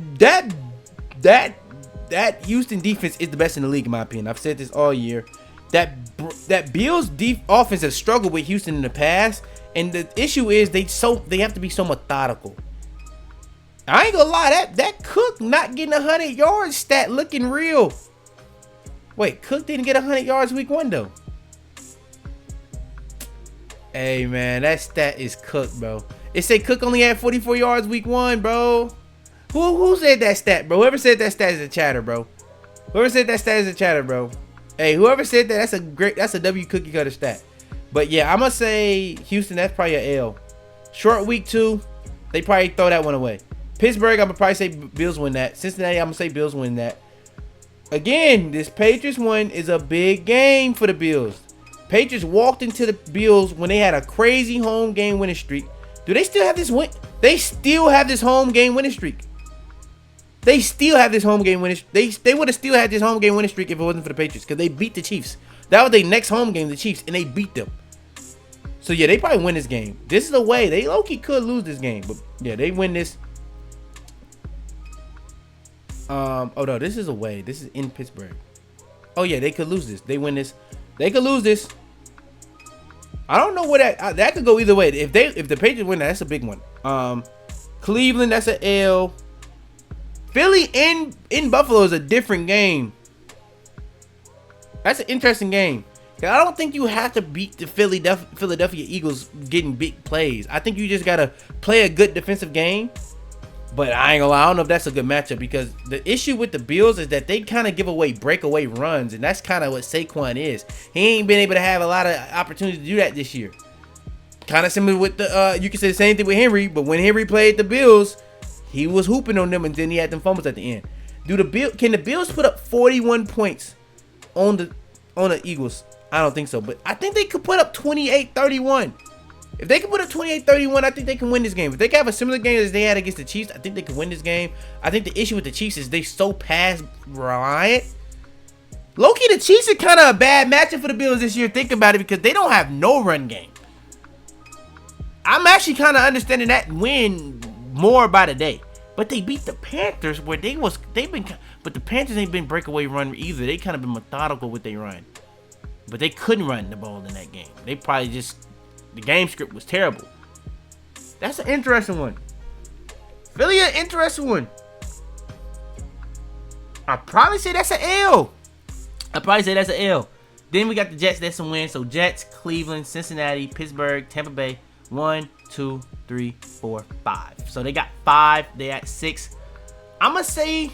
Houston defense is the best in the league in my opinion. I've said this all year. That Bills offense has struggled with Houston in the past, and the issue is they have to be so methodical. I ain't gonna lie, that Cook not getting 100 yards stat looking real. Wait, Cook didn't get 100 yards week 1 though. Hey man, that stat is Cook, bro. It said Cook only had 44 yards week 1, bro. Who said that stat, bro? Whoever said that stat is a chatter, bro. Whoever said that stat is a chatter, bro. Hey, whoever said that, that's a W cookie cutter stat. But yeah, I'm gonna say Houston, that's probably an L. Short week 2, they probably throw that one away. Pittsburgh, I'm gonna probably say Bills win that. Cincinnati, I'm gonna say Bills win that. Again, this Patriots one is a big game for the Bills. Patriots walked into the Bills when they had a crazy home game winning streak. Do they still have this win? They still have this home game winning streak. They still have this home game winning streak. They would have still had this home game winning streak if it wasn't for the Patriots, because they beat the Chiefs. That was their next home game, the Chiefs, and they beat them. So yeah, they probably win this game. This is a way. They low-key could lose this game, but yeah, they win this. Oh no, this is away. This is in Pittsburgh. Oh yeah, they could lose this. They win this. They could lose this. I don't know where that could go either way. If the Patriots win, that's a big one. Cleveland, that's an L. Philly in Buffalo is a different game. That's an interesting game. I don't think you have to beat the Philadephia Eagles getting big plays. I think you just gotta play a good defensive game. But I ain't gonna lie, I don't know if that's a good matchup, because the issue with the Bills is that they kind of give away breakaway runs, and that's kind of what Saquon is. He ain't been able to have a lot of opportunities to do that this year. Kind of similar with the you can say the same thing with Henry, but when Henry played the Bills, he was hooping on them, and then he had them fumbles at the end. Can the Bills put up 41 points on the Eagles? I don't think so, but I think they could put up 28-31. If they can put up 28-31, I think they can win this game. If they can have a similar game as they had against the Chiefs, I think they can win this game. I think the issue with the Chiefs is they so pass reliant. Low-key, the Chiefs are kind of a bad matchup for the Bills this year. Think about it, because they don't have no run game. I'm actually kind of understanding that win more by the day. But they beat the Panthers but the Panthers ain't been breakaway run either. They kind of been methodical with their run. But they couldn't run the ball in that game. They probably the game script was terrible. That's an interesting one. Philly, an interesting one. I'd probably say that's an L. Then we got the Jets. That's a win. So Jets, Cleveland, Cincinnati, Pittsburgh, Tampa Bay. 1, 2, 3, 4, 5. So they got 5. They at 6. I'm gonna say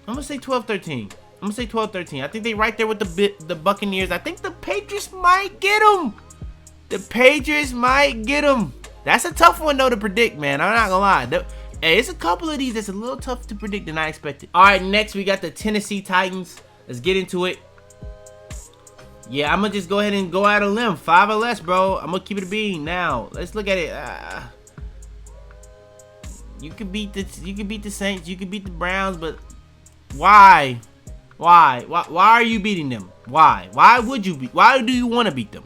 12-13. I'm gonna say 12-13. I think they right there with the Buccaneers. I think the Patriots might get them. That's a tough one though to predict, man. I'm not gonna lie. Hey, it's a couple of these that's a little tough to predict than I expected. All right, next we got the Tennessee Titans. Let's get into it. Yeah, I'm gonna just go ahead and go out on a limb. 5 or less, bro. I'm gonna keep it a bean. Now, let's look at it. You can beat the Saints. You can beat the Browns, but why? Why are you beating them? Why would you why do you want to beat them?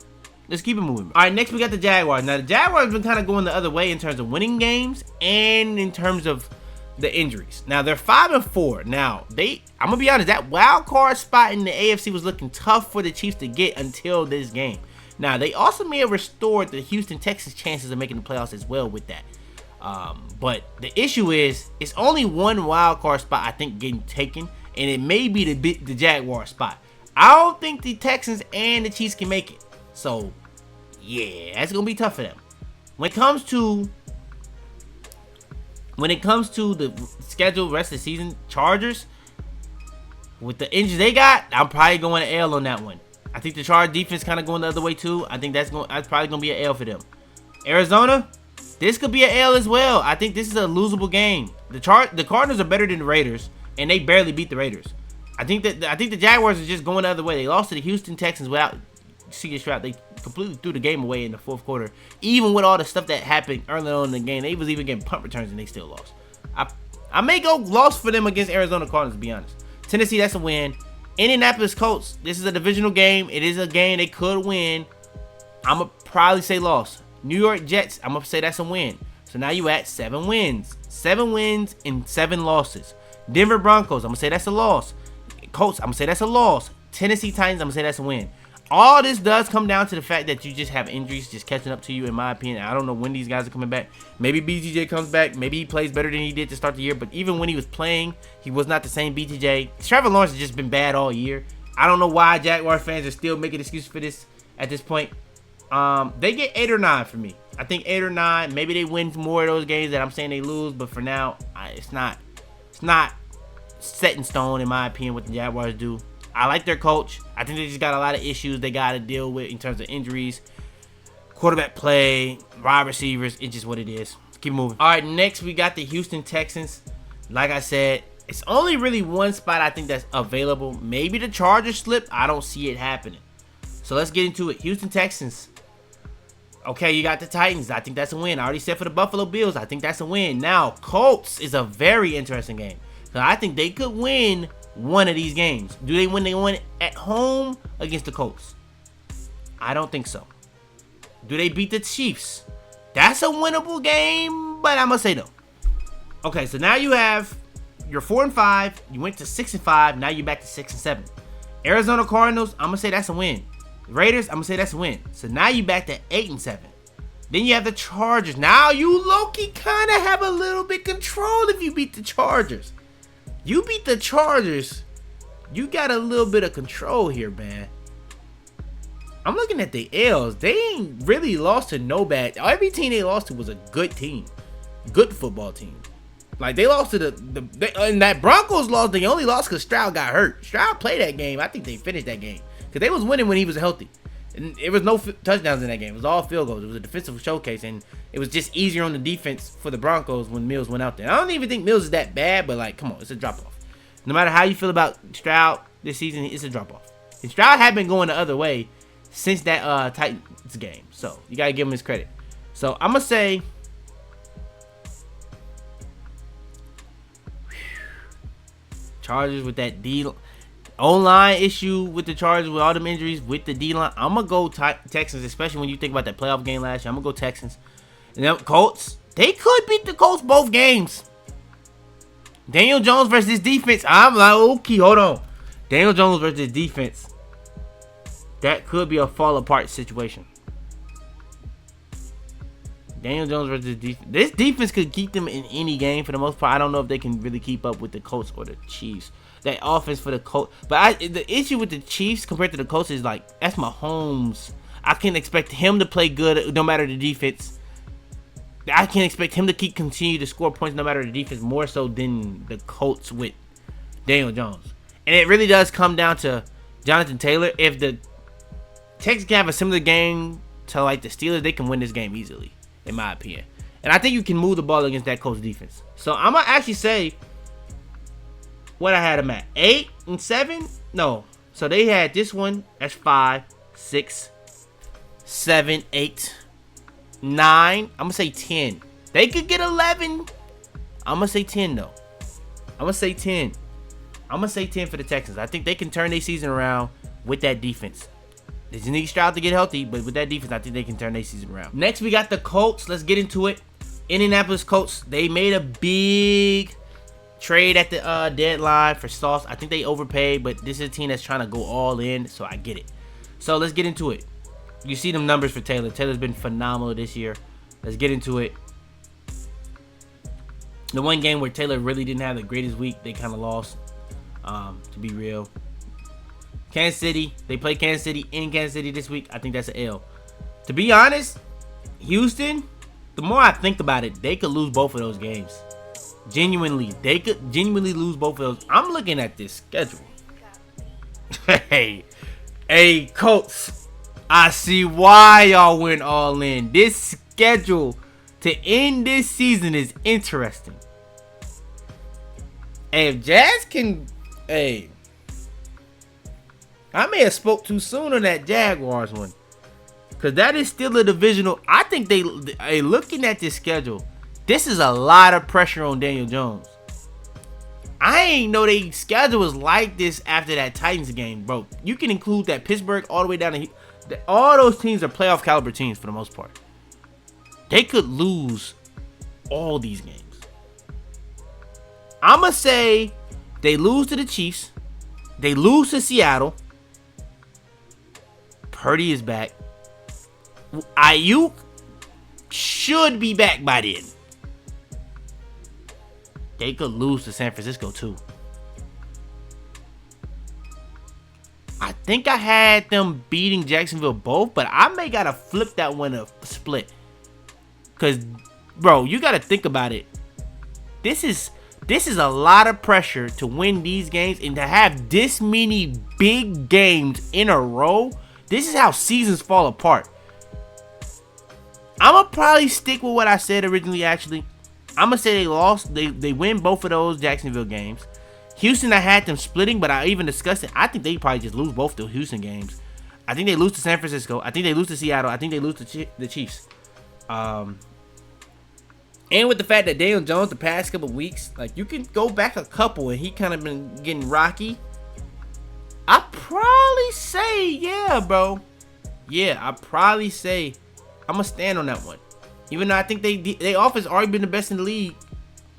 Let's keep it moving. All right, next we got the Jaguars. Now the Jaguars have been kind of going the other way in terms of winning games and in terms of the injuries. Now they're 5-4. Now I'm gonna be honest, that wild card spot in the AFC was looking tough for the Chiefs to get until this game. Now they also may have restored the Houston Texans' chances of making the playoffs as well with that. But the issue is it's only one wild card spot I think getting taken, and it may be the Jaguar spot. I don't think the Texans and the Chiefs can make it. So yeah, that's gonna be tough for them. When it comes to the schedule rest of the season, Chargers, with the injuries they got, I'm probably going to L on that one. I think the Chargers defense kind of going the other way too. I think that's probably going to be an L for them. Arizona, this could be an L as well. I think this is a losable game. The Cardinals are better than the Raiders, and they barely beat the Raiders. I think the Jaguars are just going the other way. They lost to the Houston Texans without C.J. Stroud. They completely threw the game away in the fourth quarter. Even with all the stuff that happened early on in the game, they was even getting punt returns and they still lost. I may go loss for them against Arizona Cardinals, to be honest. Tennessee, that's a win. Indianapolis Colts, this is a divisional game. It is a game they could win. I'm going to probably say loss. New York Jets, I'm going to say that's a win. So now you at 7 wins. 7 wins and 7 losses. Denver Broncos, I'm going to say that's a loss. Colts, I'm going to say that's a loss. Tennessee Titans, I'm going to say that's a win. All this does come down to the fact that you just have injuries just catching up to you, in my opinion. I don't know when these guys are coming back. Maybe BTJ comes back. Maybe he plays better than he did to start the year. But even when he was playing, he was not the same BTJ. Trevor Lawrence has just been bad all year. I don't know why Jaguar fans are still making excuses for this at this point. They get 8 or 9 for me. I think 8 or 9. Maybe they win more of those games that I'm saying they lose. But for now, it's not set in stone, in my opinion, what the Jaguars do. I like their coach. I think they just got a lot of issues they got to deal with in terms of injuries, quarterback play, wide receivers. It's just what it is. Let's keep moving. All right, next we got the Houston Texans. Like I said, it's only really one spot I think that's available. Maybe the Chargers slip. I don't see it happening. So let's get into it. Houston Texans. Okay, you got the Titans. I think that's a win. I already said for the Buffalo Bills. I think that's a win. Now, Colts is a very interesting game. So I think they could win one of these games. Do they win? They win at home against the Colts? I don't think so. Do they beat the Chiefs? That's a winnable game, but I'm gonna say no. Okay, so now you have you're 4-5. You went to 6-5. Now you're back to 6-7. Arizona Cardinals. I'm gonna say that's a win. Raiders. I'm gonna say that's a win. So now you back to 8-7. Then you have the Chargers. Now you low-key kind of have a little bit control if you beat the Chargers. You beat the Chargers, you got a little bit of control here, man. I'm looking at the L's. They ain't really lost to no bad. Every team they lost to was a good team. Good football team. Like, they lost to and that Broncos loss, they only lost because Stroud got hurt. Stroud played that game. I think they finished that game. Because they was winning when he was healthy. And it was no touchdowns in that game. It was all field goals. It was a defensive showcase. And it was just easier on the defense for the Broncos when Mills went out there. I don't even think Mills is that bad, but, like, come on, it's a drop-off. No matter how you feel about Stroud this season, it's a drop-off. And Stroud had been going the other way since that Titans game. So, you got to give him his credit. So, I'm going to say Chargers with that O-line issue with the Chargers, with all them injuries, with the D-line. I'm going to go Texans, especially when you think about that playoff game last year. I'm going to go Texans. And then Colts, they could beat the Colts both games. Daniel Jones versus this defense. I'm like, okay, hold on. Daniel Jones versus this defense. That could be a fall-apart situation. Daniel Jones versus this defense. This defense could keep them in any game for the most part. I don't know if they can really keep up with the Colts or the Chiefs. That offense for the Colts. But the issue with the Chiefs compared to the Colts is, like, that's Mahomes. I can't expect him to play good no matter the defense. I can't expect him to continue to score points no matter the defense, more so than the Colts with Daniel Jones. And it really does come down to Jonathan Taylor. If the Texans can have a similar game to, like, the Steelers, they can win this game easily, in my opinion. And I think you can move the ball against that Colts defense. So I'm going to actually say what I had them at. 8-7? No. So they had this one. That's 5, 6, 7, 8, 9. I'm going to say 10. They could get 11. I'm going to say 10, though. I'm going to say 10. I'm going to say 10 for the Texans. I think they can turn their season around with that defense. They just need Stroud to get healthy, but with that defense, I think they can turn their season around. Next, we got the Colts. Let's get into it. Indianapolis Colts. They made a big trade at the deadline for Sauce. I think they overpaid, but this is a team that's trying to go all in, so I get it. So let's get into it. You see them numbers for Taylor. Taylor's been phenomenal this year. Let's get into it. The one game where Taylor really didn't have the greatest week, they kind of lost, to be real. Kansas City. They play Kansas City in Kansas City this week. I think that's an L. To be honest, Houston, the more I think about it, they could lose both of those games. Genuinely. They could genuinely lose both of those. I'm looking at this schedule. Hey, Colts. I see why y'all went all in. This schedule to end this season is interesting. Hey, if Jazz can... Hey, I may have spoke too soon on that Jaguars one. Because that is still a divisional. I think they looking at this schedule, this is a lot of pressure on Daniel Jones. I ain't know they schedule was like this after that Titans game, bro. You can include that Pittsburgh all the way down to all those teams are playoff caliber teams for the most part. They could lose all these games. I'ma say they lose to the Chiefs. They lose to Seattle. Purdy is back. Ayuk should be back by then. They could lose to San Francisco too. I think I had them beating Jacksonville both, but I may gotta flip that one a split. Cause, bro, you gotta think about it. This is a lot of pressure to win these games and to have this many big games in a row. This is how seasons fall apart. I'ma probably stick with what I said originally. Actually, I'ma say they lost. They win both of those Jacksonville games. Houston, I had them splitting, but I even discussed it. I think they probably just lose both the Houston games. I think they lose to San Francisco. I think they lose to Seattle. I think they lose to the Chiefs. And with the fact that Daniel Jones the past couple weeks, like you can go back a couple and he kind of been getting rocky. I probably say, yeah, bro. Yeah, I probably say I'm gonna stand on that one. Even though I think they offense already been the best in the league.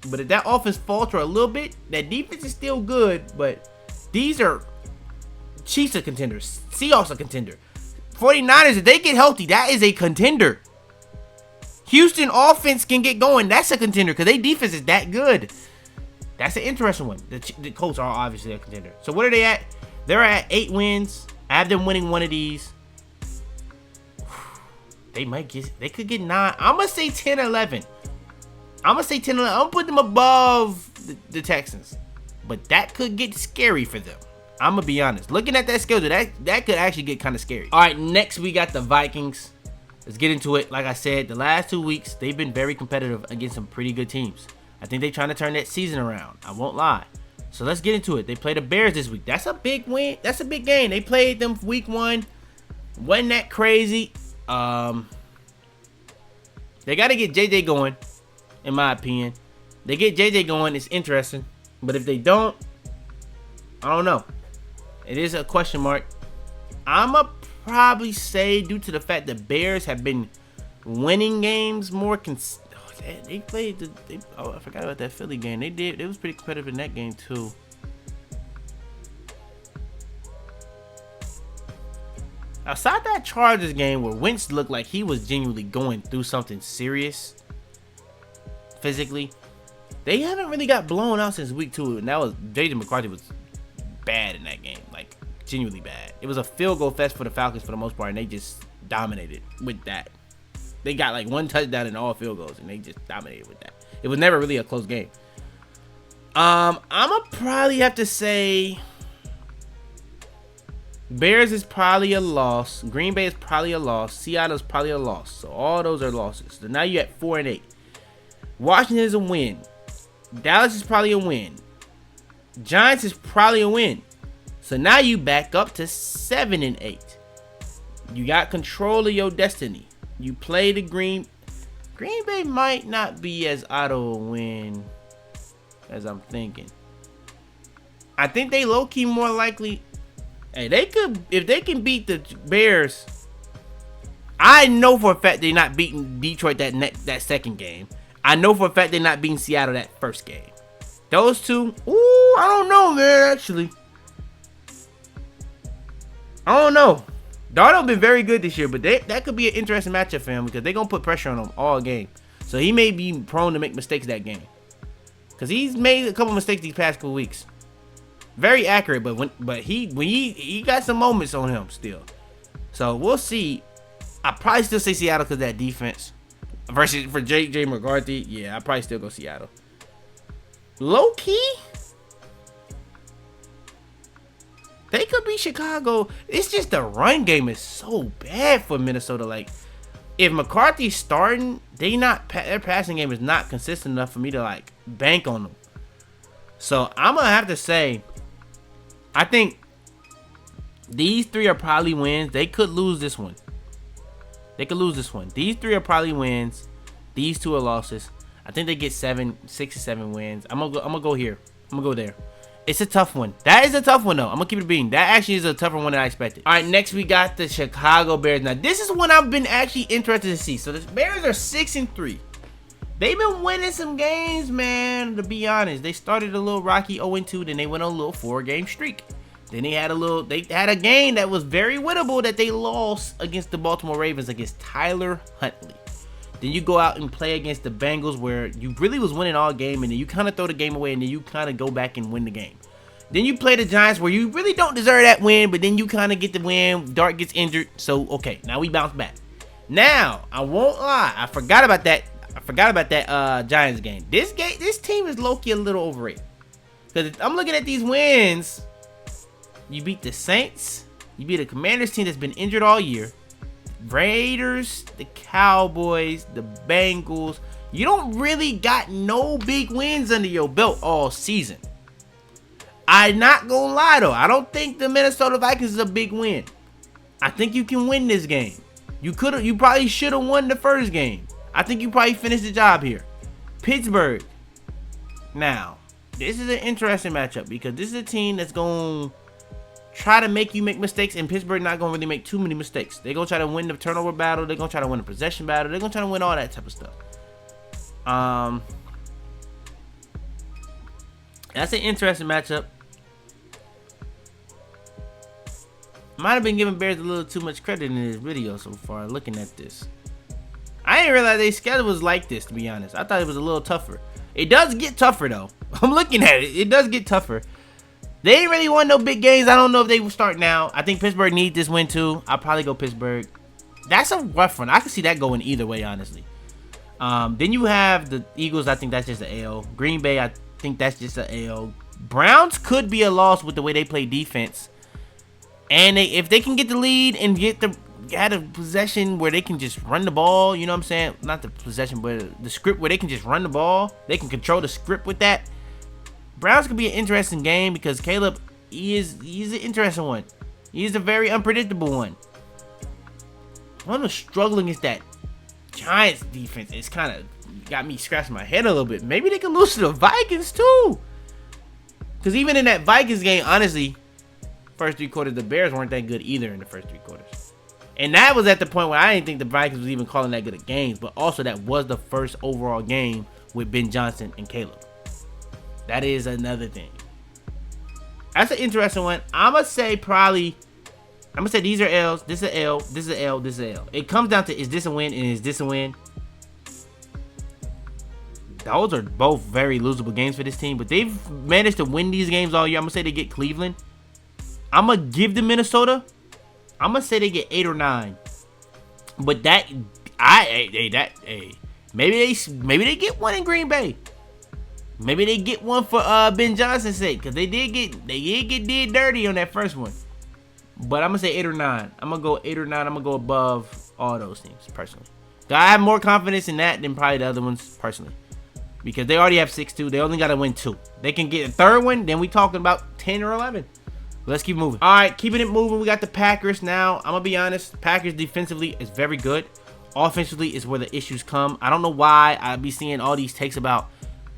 But if that offense falter a little bit, that defense is still good. But these are Chiefs are contenders. Seahawks are contender. 49ers, if they get healthy, that is a contender. Houston offense can get going. That's a contender because their defense is that good. That's an interesting one. The Colts are obviously a contender. So what are they at? They're at 8 wins. I have them winning one of these. They could get 9. I'm going to say 10-11. I'm going to say 10-11. I'm going to put them above the Texans. But that could get scary for them. I'm going to be honest. Looking at that schedule, that could actually get kind of scary. All right, next we got the Vikings. Let's get into it. Like I said, the last 2 weeks, they've been very competitive against some pretty good teams. I think they're trying to turn that season around. I won't lie. So let's get into it. They play the Bears this week. That's a big win. That's a big game. They played them week 1. Wasn't that crazy? They got to get JJ going, in my opinion. They get JJ going, it's interesting. But if they don't, I don't know. It is a question mark. I'ma probably say due to the fact that Bears have been winning games more they played I forgot about that Philly game. They was pretty competitive in that game too. Outside that Chargers game where Wentz looked like he was genuinely going through something serious physically, they haven't really got blown out since week 2, and that was J.J. McCarthy was bad in that game, like genuinely bad. It was a field goal fest for the Falcons for the most part, and they just dominated with that. They got like 1 touchdown in all field goals, and they just dominated with that. It was never really a close game. I'ma probably have to say Bears is probably a loss. Green Bay is probably a loss. Seattle's probably a loss. So all those are losses. So now you're at 4-8. Washington is a win. Dallas is probably a win. Giants is probably a win. So now you back up to 7-8. You got control of your destiny. You play the Green Bay might not be as auto a win as I'm thinking. I think they low-key more likely. Hey, they could, if they can beat the Bears. I know for a fact they're not beating Detroit that second game. I know for a fact they're not beating Seattle that first game. Those two, ooh, I don't know, man, actually. I don't know. Darnold been very good this year, but that could be an interesting matchup for him because they're going to put pressure on him all game. So he may be prone to make mistakes that game. Because he's made a couple mistakes these past couple weeks. Very accurate, but he got some moments on him still. So we'll see. I probably still say Seattle because that defense. Versus for J.J. McCarthy, yeah, I probably still go Seattle. Low key, they could be Chicago. It's just the run game is so bad for Minnesota. Like, if McCarthy's starting, their passing game is not consistent enough for me to like bank on them. So I'm gonna have to say, I think these 3 are probably wins. They could lose this one. These 3 are probably wins. These 2 are losses. I think they get 6 or 7 wins. I'm gonna go here. I'm gonna go there. It's a tough one. That is a tough one, though. I'm gonna keep it being. That actually is a tougher one than I expected. All right, next we got the Chicago Bears. Now, this is one I've been actually interested to see. So, the Bears are 6-3. They've been winning some games, man, to be honest. They started a little rocky 0-2, then they went on a little 4-game streak. Then they had a game that was very winnable that they lost against the Baltimore Ravens against Tyler Huntley. Then you go out and play against the Bengals where you really was winning all game, and then you kind of throw the game away, and then you kind of go back and win the game. Then you play the Giants where you really don't deserve that win, but then you kind of get the win. Dart gets injured, so okay, now we bounce back. Now, I won't lie, I forgot about that Giants game. This team is low-key a little overrated. Because I'm looking at these wins. You beat the Saints. You beat a Commanders team that's been injured all year. Raiders, the Cowboys, the Bengals. You don't really got no big wins under your belt all season. I'm not gonna lie though. I don't think the Minnesota Vikings is a big win. I think you can win this game. You probably should have won the first game. I think you probably finished the job here. Pittsburgh. Now, this is an interesting matchup because this is a team that's going to try to make you make mistakes, and Pittsburgh not going to really make too many mistakes. They're going to try to win the turnover battle. They're going to try to win the possession battle. They're going to try to win all that type of stuff. That's an interesting matchup. Might have been giving Bears a little too much credit in this video so far, looking at this. I didn't realize their schedule was like this, to be honest. I thought it was a little tougher. It does get tougher, though. I'm looking at it. It does get tougher. They ain't really won no big games. I don't know if they will start now. I think Pittsburgh needs this win, too. I'll probably go Pittsburgh. That's a rough one. I can see that going either way, honestly. Then you have the Eagles. I think that's just an L. Green Bay, I think that's just an L. Browns could be a loss with the way they play defense. And if they can get the lead and get a possession where they can just run the ball, you know what I'm saying? Not the possession, but the script where they can just run the ball. They can control the script with that. Browns could be an interesting game because Caleb, he's an interesting one. He's a very unpredictable one. One of struggling is that Giants defense. It's kind of got me scratching my head a little bit. Maybe they can lose to the Vikings too. Because even in that Vikings game, honestly, first 3 quarters, the Bears weren't that good either in the first 3 quarters. And that was at the point where I didn't think the Vikings was even calling that good of games. But also that was the first overall game with Ben Johnson and Caleb. That is another thing. That's an interesting one. I'm going to say these are L's. This is an L. This is an L. This is an L. It comes down to, is this a win and is this a win? Those are both very losable games for this team. But they've managed to win these games all year. I'm going to say they get Cleveland. I'm going to give them Minnesota. I'm going to say they get 8 or 9. But maybe they get one in Green Bay. Maybe they get one for Ben Johnson's sake, because they did get dirty on that first one. But I'm gonna say 8 or 9. I'm gonna go 8 or 9. I'm gonna go above all those teams personally. I have more confidence in that than probably the other ones personally, because they already have 6-2. They only gotta win 2. They can get a third one, then we talking about 10 or 11. Let's keep moving. All right, keeping it moving. We got the Packers now. I'm gonna be honest. Packers defensively is very good. Offensively is where the issues come. I don't know why I be seeing all these takes about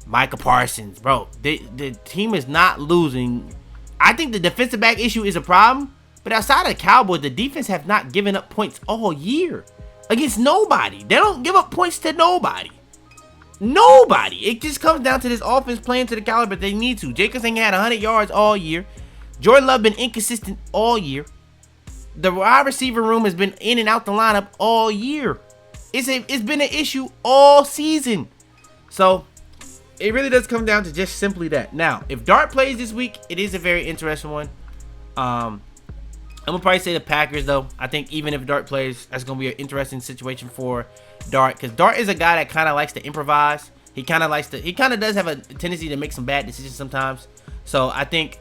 Micah Parsons, bro. The team is not losing. I think the defensive back issue is a problem, but outside of the Cowboys, the defense have not given up points all year against nobody. They don't give up points to nobody. Nobody. It just comes down to this offense playing to the caliber they need to. Jacobs ain't had 100 yards all year. Jordan Love been inconsistent all year. The wide receiver room has been in and out the lineup all year. It's been an issue all season. So it really does come down to just simply that. Now, if Dart plays this week, it is a very interesting one. I'm gonna probably say the Packers though. I think even if Dart plays, that's gonna be an interesting situation for Dart, because Dart is a guy that kind of likes to improvise. He kind of does have a tendency to make some bad decisions sometimes. So I think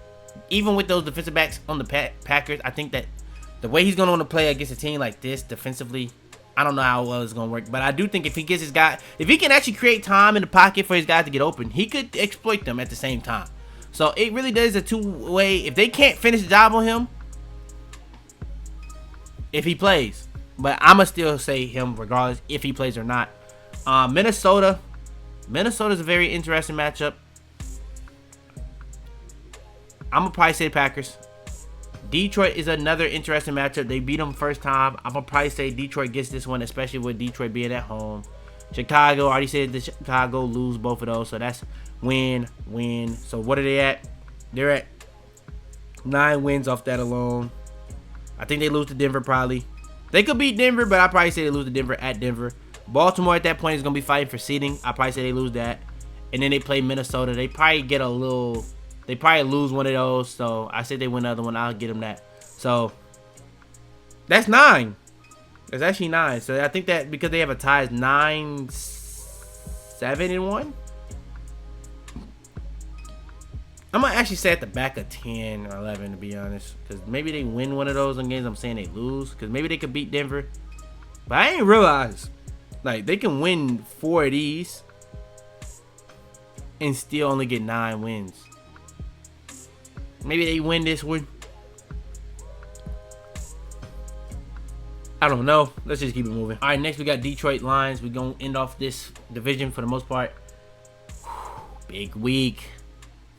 even with those defensive backs on the Packers, I think that the way he's gonna want to play against a team like this defensively, I don't know how well it's gonna work. But I do think if he gets his guy, if he can actually create time in the pocket for his guys to get open, he could exploit them at the same time. So it really does a two-way. If they can't finish the job on him, if he plays, but I'ma still say him regardless if he plays or not. Minnesota's a very interesting matchup. I'm gonna probably say Packers. Detroit is another interesting matchup. They beat them first time. I'm gonna probably say Detroit gets this one, especially with Detroit being at home. Chicago, already said that Chicago lose both of those, so that's win. So what are they at? They're at 9 wins off that alone. I think they lose to Denver probably. They could beat Denver, but I probably say they lose to Denver at Denver. Baltimore at that point is gonna be fighting for seeding. I probably say they lose that, and then they play Minnesota. They probably get a little. They probably lose one of those, so I say they win the other one. I'll get them that. So that's 9. That's actually 9. So I think that because they have a tie, is 9-7-1. I'm gonna actually say at the back of 10 or 11 to be honest, because maybe they win one of those in games I'm saying they lose, because maybe they could beat Denver. But I ain't realized like they can win 4 of these and still only get 9 wins. Maybe they win this one. I don't know. Let's just keep it moving. All right, next we got Detroit Lions. We're going to end off this division for the most part. Big week.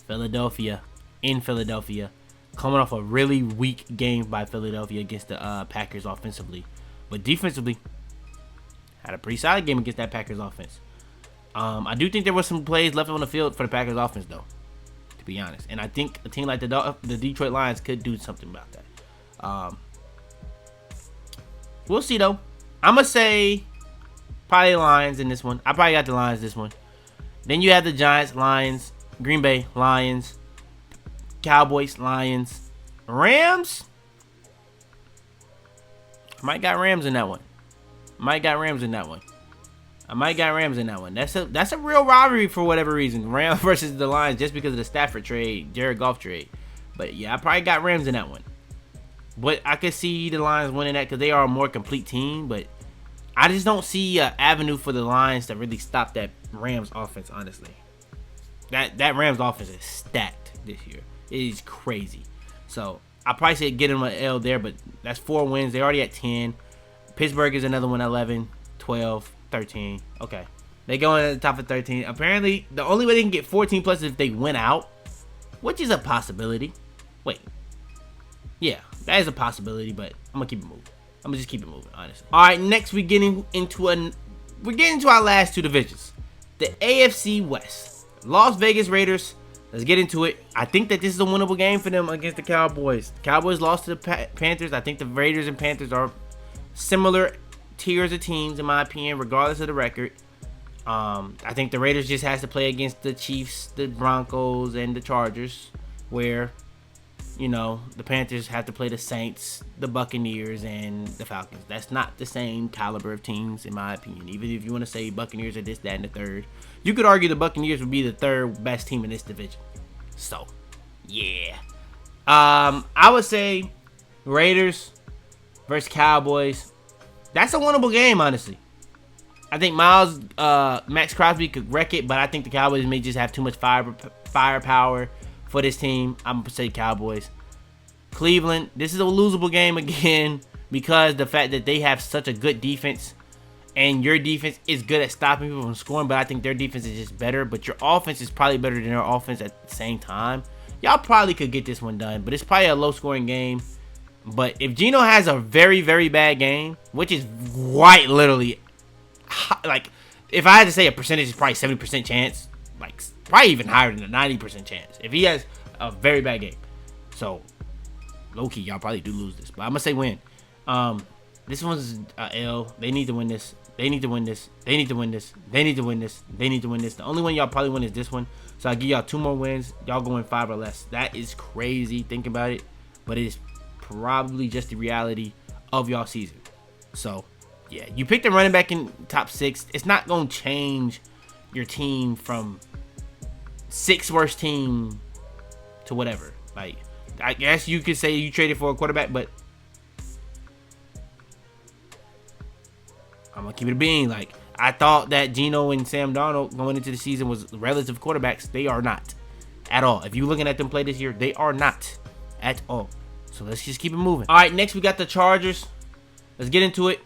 Philadephia. In Philadelphia. Coming off a really weak game by Philadelphia against the Packers offensively. But defensively, had a pretty solid game against that Packers offense. I do think there was some plays left on the field for the Packers offense, though, to be honest. And I think a team like the Detroit Lions could do something about that. We'll see, though. I'm going to say probably Lions in this one. I probably got the Lions this one. Then you have the Giants, Lions, Green Bay, Lions, Cowboys, Lions, Rams. I might got Rams in that one. I might got Rams in that one. That's a real rivalry for whatever reason. Rams versus the Lions, just because of the Stafford trade, Jared Goff trade. But yeah, I probably got Rams in that one. But I could see the Lions winning that because they are a more complete team. But I just don't see an avenue for the Lions to really stop that Rams offense, honestly. That Rams offense is stacked this year. It is crazy. So I probably say get them an L there, but that's 4 wins. They're already at 10. Pittsburgh is another one, 11, 12, 13. Okay. They go in at the top of 13. Apparently, the only way they can get 14 plus is if they win out, which is a possibility. Wait. Yeah, that is a possibility, but I'm going to keep it moving. I'm going to just keep it moving, honestly. All right, next we're getting into our last 2 divisions. The AFC West. Las Vegas Raiders. Let's get into it. I think that this is a winnable game for them against the Cowboys. The Cowboys lost to the Panthers. I think the Raiders and Panthers are similar tiers of teams, in my opinion, regardless of the record. I think the Raiders just has to play against the Chiefs, the Broncos, and the Chargers, where, you know, the Panthers have to play the Saints, the Buccaneers, and the Falcons. That's not the same caliber of teams, in my opinion. Even if you want to say Buccaneers are this, that, and the third, you could argue the Buccaneers would be the 3rd best team in this division. So, yeah. I would say Raiders versus Cowboys. That's a winnable game, honestly. I think Max Crosby could wreck it, but I think the Cowboys may just have too much firepower for this team. I'm going to say Cowboys. Cleveland, this is a losable game again because the fact that they have such a good defense and your defense is good at stopping people from scoring, but I think their defense is just better, but your offense is probably better than their offense at the same time. Y'all probably could get this one done, but it's probably a low-scoring game. But if Geno has a very, very bad game, which is quite literally, like, if I had to say a percentage, it's probably 70% chance, like, probably even higher than a 90% chance, if he has a very bad game. So, low-key, y'all probably do lose this, but I'm going to say win. This one's a L. They need to win this. They need to win this. They need to win this. They need to win this. They need to win this. The only one y'all probably win is this one. So I give y'all 2 more wins. Y'all going 5 or less. That is crazy. Think about it. But it is probably just the reality of y'all season. So, yeah. You picked a running back in top 6. It's not going to change your team from 6th worst team to whatever. Like, I guess you could say you traded for a quarterback, but I'm going to keep it a bean. Like, I thought that Geno and Sam Darnold going into the season was relative quarterbacks. They are not at all. If you're looking at them play this year, they are not at all. So let's just keep it moving. All right, next we got the Chargers. Let's get into it.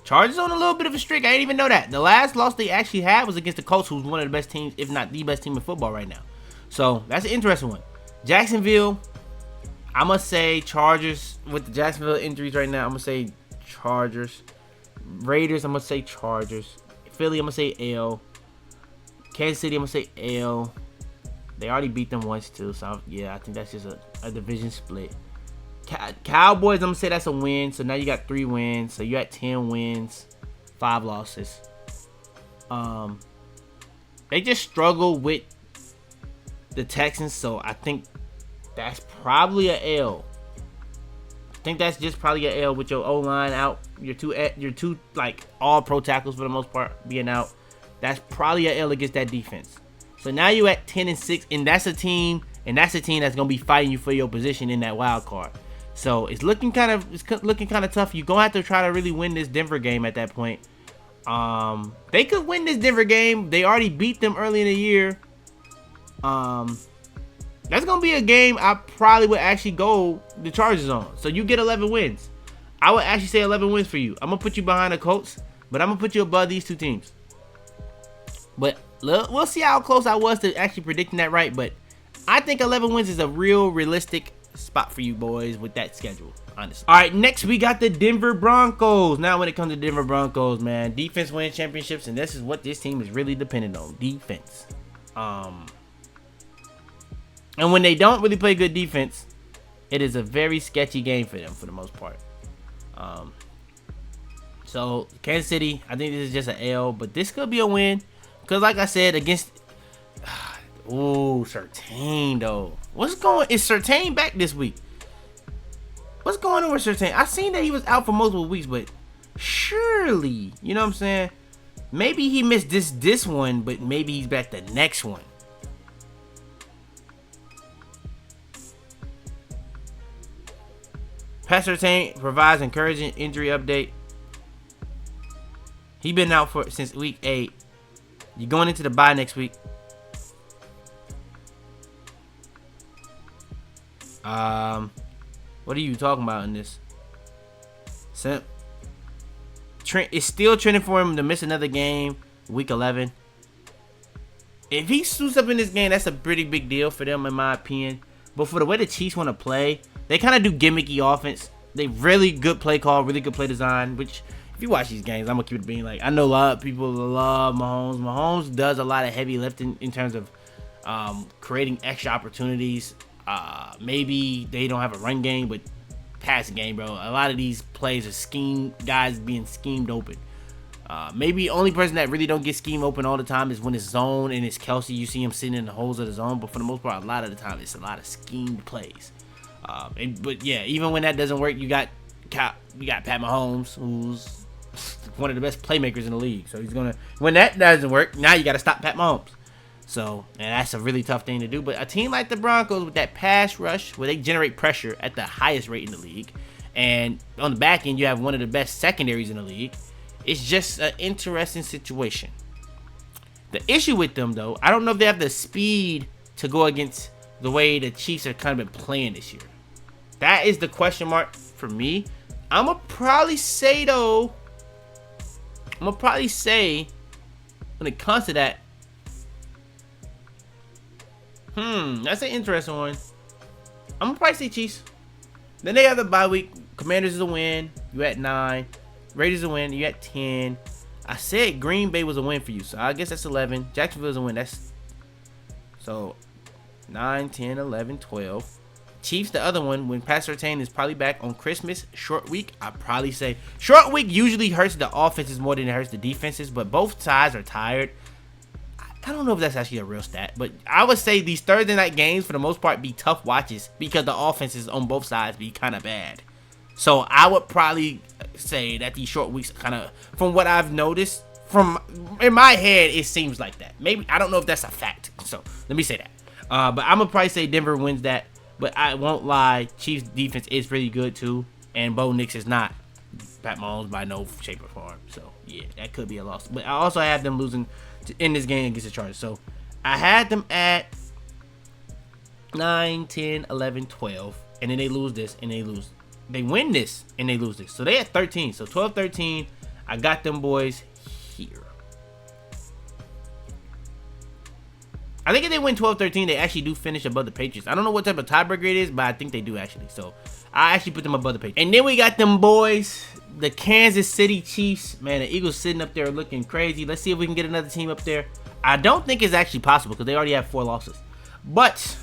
Chargers on a little bit of a streak. I didn't even know that. The last loss they actually had was against the Colts, who's one of the best teams, if not the best team in football right now. So that's an interesting one. Jacksonville, I'm going to say Chargers. With the Jacksonville injuries right now, I'm going to say Chargers. Raiders, I'm going to say Chargers. Philly, I'm going to say L. Kansas City, I'm going to say L. They already beat them once, too. So, yeah, I think that's just a division split. Cowboys, I'm going to say that's a win. So, now you got 3 wins. So, you got 10 wins, 5 losses. They just struggle with the Texans. So, I think that's probably a L. I think that's just probably a L with your O-line out. Your two like all-pro tackles for the most part being out. That's probably a L against that defense. So now you at 10-6, and that's a team that's gonna be fighting you for your position in that wild card. So it's looking kind of tough. You're gonna have to try to really win this Denver game at that point. They could win this Denver game. They already beat them early in the year. That's going to be a game I probably would actually go the Chargers on. So you get 11 wins. I would actually say 11 wins for you. I'm going to put you behind the Colts, but I'm going to put you above these 2 teams. But we'll see how close I was to actually predicting that right. But I think 11 wins is a real realistic spot for you boys with that schedule, honestly. All right, next we got the Denver Broncos. Now when it comes to Denver Broncos, man, defense wins championships, and this is what this team is really dependent on, defense. And when they don't really play good defense, it is a very sketchy game for them for the most part. So Kansas City, I think this is just an L, but this could be a win. Because like I said, against Surtain though. Is Surtain back this week? What's going on with Surtain? I seen that he was out for multiple weeks, but surely, you know what I'm saying? Maybe he missed this one, but maybe he's back the next one. Pat Surtain provides encouraging injury update. He been out since week 8. You're going into the bye next week. What are you talking about in this? It's still trending for him to miss another game, week 11. If he suits up in this game, that's a pretty big deal for them, in my opinion. But for the way the Chiefs want to play, they kind of do gimmicky offense. They really good play call, really good play design, which if you watch these games, I'm going to keep it being like, I know a lot of people love Mahomes. Mahomes does a lot of heavy lifting in terms of creating extra opportunities. Maybe they don't have a run game, but passing game, bro. A lot of these plays are guys being schemed open. Maybe only person that really don't get schemed open all the time is when it's zone and it's Kelsey. You see him sitting in the holes of the zone, but for the most part, a lot of the time, it's a lot of schemed plays. But yeah, even when that doesn't work, you got Pat Mahomes, who's one of the best playmakers in the league. So when that doesn't work, now you got to stop Pat Mahomes. So, and that's a really tough thing to do. But a team like the Broncos with that pass rush, where they generate pressure at the highest rate in the league, and on the back end, you have one of the best secondaries in the league. It's just an interesting situation. The issue with them, though, I don't know if they have the speed to go against the way the Chiefs have kind of been playing this year. That is the question mark for me. I'm going to probably say, though, when it comes to that, that's an interesting one. I'm going to probably say Chiefs. Then they have the bye week. Commanders is a win. You at 9. Raiders a win. You at 10. I said Green Bay was a win for you, so I guess that's 11. Jacksonville is a win. That's so 9, 10, 11, 12. Chiefs, the other one, when Pat Surtain is probably back on Christmas, short week, I probably say short week usually hurts the offenses more than it hurts the defenses, but both sides are tired. I don't know if that's actually a real stat, but I would say these Thursday night games, for the most part, be tough watches because the offenses on both sides be kind of bad. So I would probably say that these short weeks kind of, from what I've noticed, in my head, it seems like that. Maybe, I don't know if that's a fact. So let me say that. But I'm going to probably say Denver wins that. But I won't lie, Chiefs defense is really good too. And Bo Nix is not Pat Mahomes by no shape or form. So yeah, that could be a loss. But I also have them losing in this game against the Chargers. So I had them at 9, 10, 11, 12. And then they lose this and they lose. They win this and they lose this. So they at 13. So 12, 13. I got them boys here. I think if they win 12-13, they actually do finish above the Patriots. I don't know what type of tiebreaker it is, but I think they do actually. So I actually put them above the Patriots. And then we got them boys, the Kansas City Chiefs. Man, the Eagles sitting up there looking crazy. Let's see if we can get another team up there. I don't think it's actually possible because they already have 4 losses. But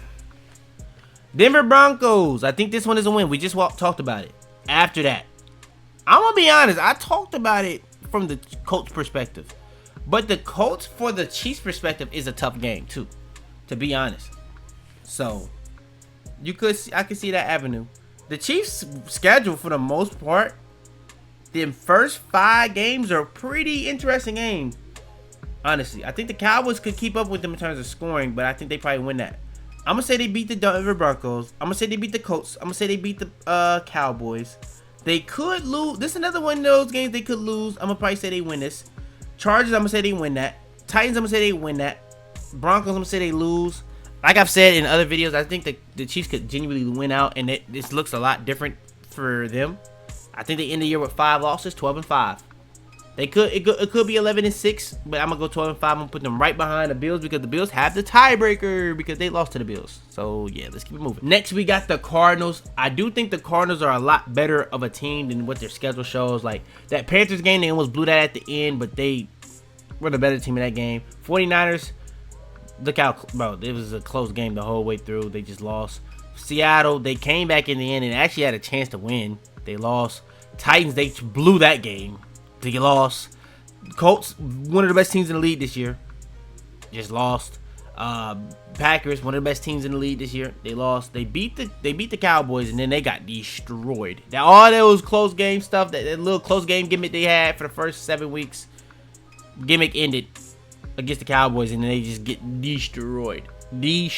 Denver Broncos, I think this one is a win. We just talked about it. After that, I'm going to be honest. I talked about it from the Colts perspective. But the Colts, for the Chiefs perspective, is a tough game too, to be honest. So I could see that avenue. The Chiefs' schedule, for the most part, the first 5 games are pretty interesting games. Honestly, I think the Cowboys could keep up with them in terms of scoring, but I think they probably win that. I'm gonna say they beat the Denver Broncos. I'm gonna say they beat the Colts. I'm gonna say they beat the Cowboys. They could lose. This is another one of those games they could lose. I'm gonna probably say they win this. Chargers, I'm going to say they win that. Titans, I'm going to say they win that. Broncos, I'm going to say they lose. Like I've said in other videos, I think the Chiefs could genuinely win out, and this looks a lot different for them. I think they end the year with 5 losses, 12-5. It could be 11-6, but I'm going to go 12-5. I'm going to put them right behind the Bills because the Bills have the tiebreaker because they lost to the Bills. So, yeah, let's keep it moving. Next, we got the Cardinals. I do think the Cardinals are a lot better of a team than what their schedule shows. Like, that Panthers game, they almost blew that at the end, but they were the better team in that game. 49ers, look out, bro. It was a close game the whole way through. They just lost. Seattle, they came back in the end and actually had a chance to win. They lost. Titans, they blew that game. They lost. Colts, one of the best teams in the league this year, just lost. Packers, one of the best teams in the league this year, they lost. They beat the Cowboys, and then they got destroyed. Now all those close game stuff, that little close game gimmick they had for the first 7 weeks, gimmick ended against the Cowboys, and then they just get destroyed by the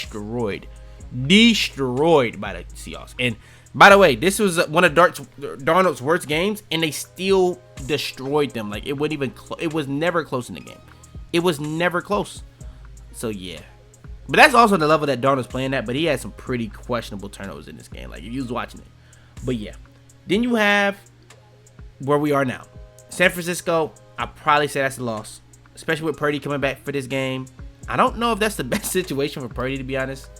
Seahawks. And by the way, this was one of Darnold's worst games, and they still destroyed them. Like, it was never close in the game. It was never close. So yeah, but that's also the level that Darnold's playing at. But he had some pretty questionable turnovers in this game. Like, if you was watching it. But yeah, then you have where we are now. San Francisco, I probably say that's a loss, especially with Purdy coming back for this game. I don't know if that's the best situation for Purdy, to be honest,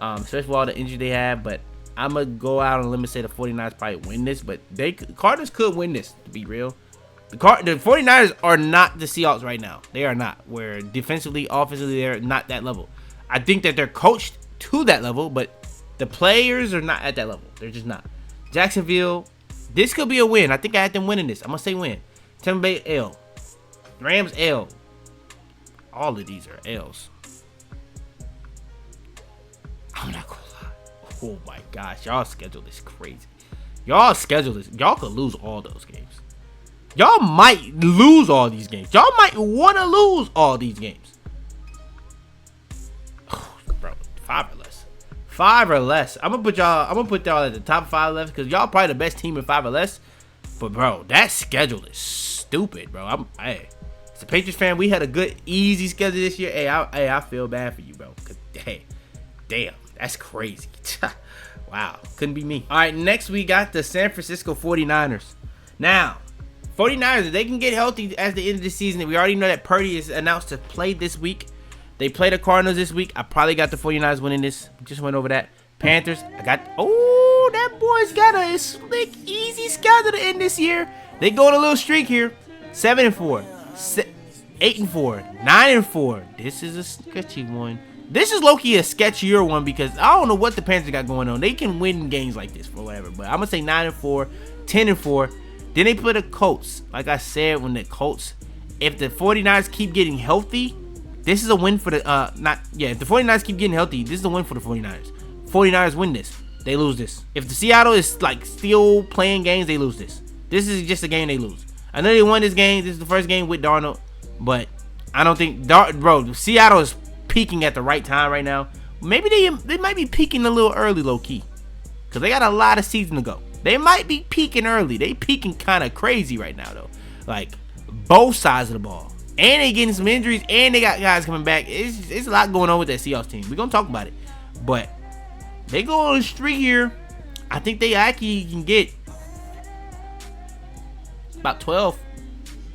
especially with all the injury they have. But I'm going to go out on a limb and say the 49ers probably win this, but Cardinals could win this, to be real. The 49ers are not the Seahawks right now. They are not. Where defensively, offensively, they're not that level. I think that they're coached to that level, but the players are not at that level. They're just not. Jacksonville, this could be a win. I think I had them winning this. I'm going to say win. Tampa Bay, L. Rams, L. All of these are L's. I'm not going to lie. Oh my gosh, y'all schedule is crazy. Y'all could lose all those games. Y'all might lose all these games. Y'all might want to lose all these games. Oh, bro, 5 or less. 5 or less. I'm gonna put y'all at the top 5 or less because y'all probably the best team in 5 or less. But bro, that schedule is stupid, bro. Hey, as a Patriots fan, we had a good, easy schedule this year. Hey, I feel bad for you, bro. Cause hey, damn. That's crazy. Wow. Couldn't be me. All right, next we got the San Francisco 49ers. Now, 49ers, if they can get healthy at the end of the season, we already know that Purdy is announced to play this week. They play the Cardinals this week. I probably got the 49ers winning this. Just went over that. Panthers, that boy's got a slick, easy schedule to end this year. They go on a little streak here. 7-4, 8-4, 9-4. This is a sketchy one. This is low-key a sketchier one because I don't know what the Panthers got going on. They can win games like this for whatever. But I'm going to say 9-4, 10-4. Then they play the Colts. Like I said, when the Colts, if the 49ers keep getting healthy, this is a win for the, if the 49ers keep getting healthy, this is a win for the 49ers. 49ers win this. They lose this. If the Seattle is, like, still playing games, they lose this. This is just a game they lose. I know they won this game. This is the first game with Darnold. But I don't think, Seattle is peaking at the right time right now. Maybe they might be peaking a little early, low-key. Because they got a lot of season to go. They might be peaking early. They peaking kind of crazy right now, though. Like, both sides of the ball. And they getting some injuries. And they got guys coming back. It's a lot going on with that Seahawks team. We're going to talk about it. But they go on a streak here. I think they actually can get about 12,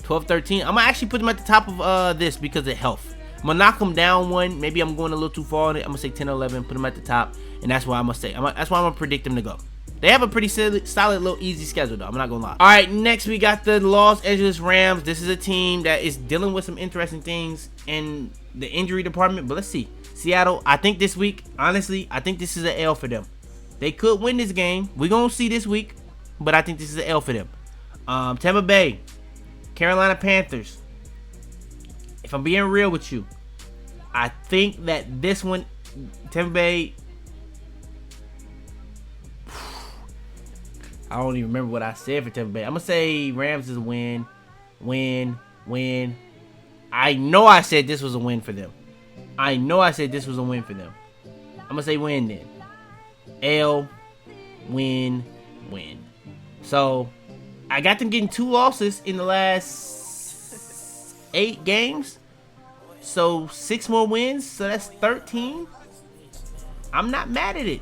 13. I'm going to actually put them at the top of this because of health. I'm gonna knock them down one. Maybe I'm going a little too far on it. I'm gonna say 10 or 11, put them at the top, and that's why I'm gonna say. That's why I'm gonna predict them to go. They have a pretty solid little easy schedule though. I'm not gonna lie. All right, next we got the Los Angeles Rams. This is a team that is dealing with some interesting things in the injury department, but let's see. Seattle, I think this week, honestly, I think this is an L for them. They could win this game. We're gonna see this week, but I think this is an L for them. Tampa Bay, Carolina Panthers. If I'm being real with you, I think that this one, Tampa Bay, I don't even remember what I said for Tampa Bay. I'm going to say Rams is a win. I know I said this was a win for them. I'm going to say win then. L, win. So, I got them getting 2 losses in the last 8 games. So 6 more wins, so that's 13. I'm not mad at it.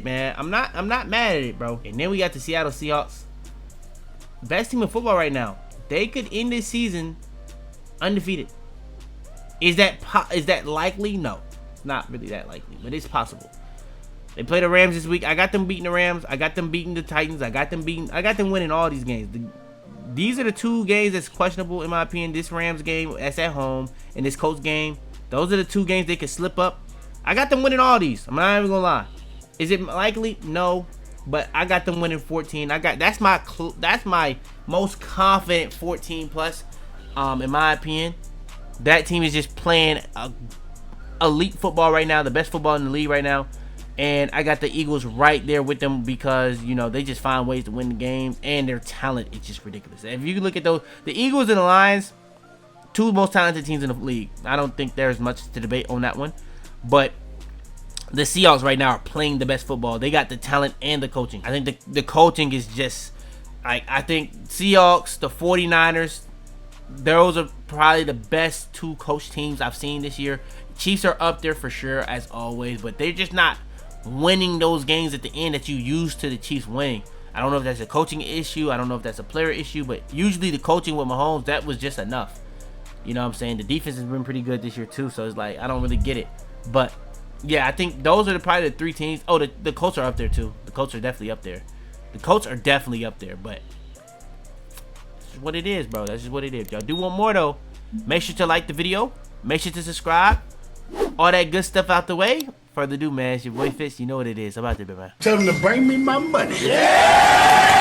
Man. I'm not mad at it, bro. And then we got the Seattle Seahawks. Best team in football right now. They could end this season undefeated. Is that likely? No. It's not really that likely, but it's possible. They play the Rams this week. I got them beating the Rams. I got them beating the Titans. I got them winning all these games. These are the 2 games that's questionable in my opinion. This Rams game that's at home and this Colts game. Those are the 2 games they could slip up. I got them winning all these. I'm not even gonna lie. Is it likely? No, but I got them winning 14. That's my most confident 14 plus. In my opinion, that team is just playing elite football right now, the best football in the league right now. And I got the Eagles right there with them because, you know, they just find ways to win the games. And their talent is just ridiculous. If you look at those, the Eagles and the Lions, 2 most talented teams in the league. I don't think there's much to debate on that one. But the Seahawks right now are playing the best football. They got the talent and the coaching. I think the coaching is just, I think Seahawks, the 49ers, those are probably the best 2 coach teams I've seen this year. Chiefs are up there for sure, as always. But they're just not winning those games at the end that you used to the Chiefs winning. I don't know if that's a coaching issue. I don't know if that's a player issue. But usually the coaching with Mahomes, that was just enough. You know what I'm saying? The defense has been pretty good this year too. So it's like, I don't really get it. But yeah, I think those are probably the 3 teams. Oh, the Colts are up there too. The Colts are definitely up there. But that's just what it is, bro. That's just what it is. Y'all do want more though, make sure to like the video. Make sure to subscribe. All that good stuff out the way. Further ado, man, it's your boy Fitz. You know what it is. I'm out there, man. Tell them to bring me my money. Yeah!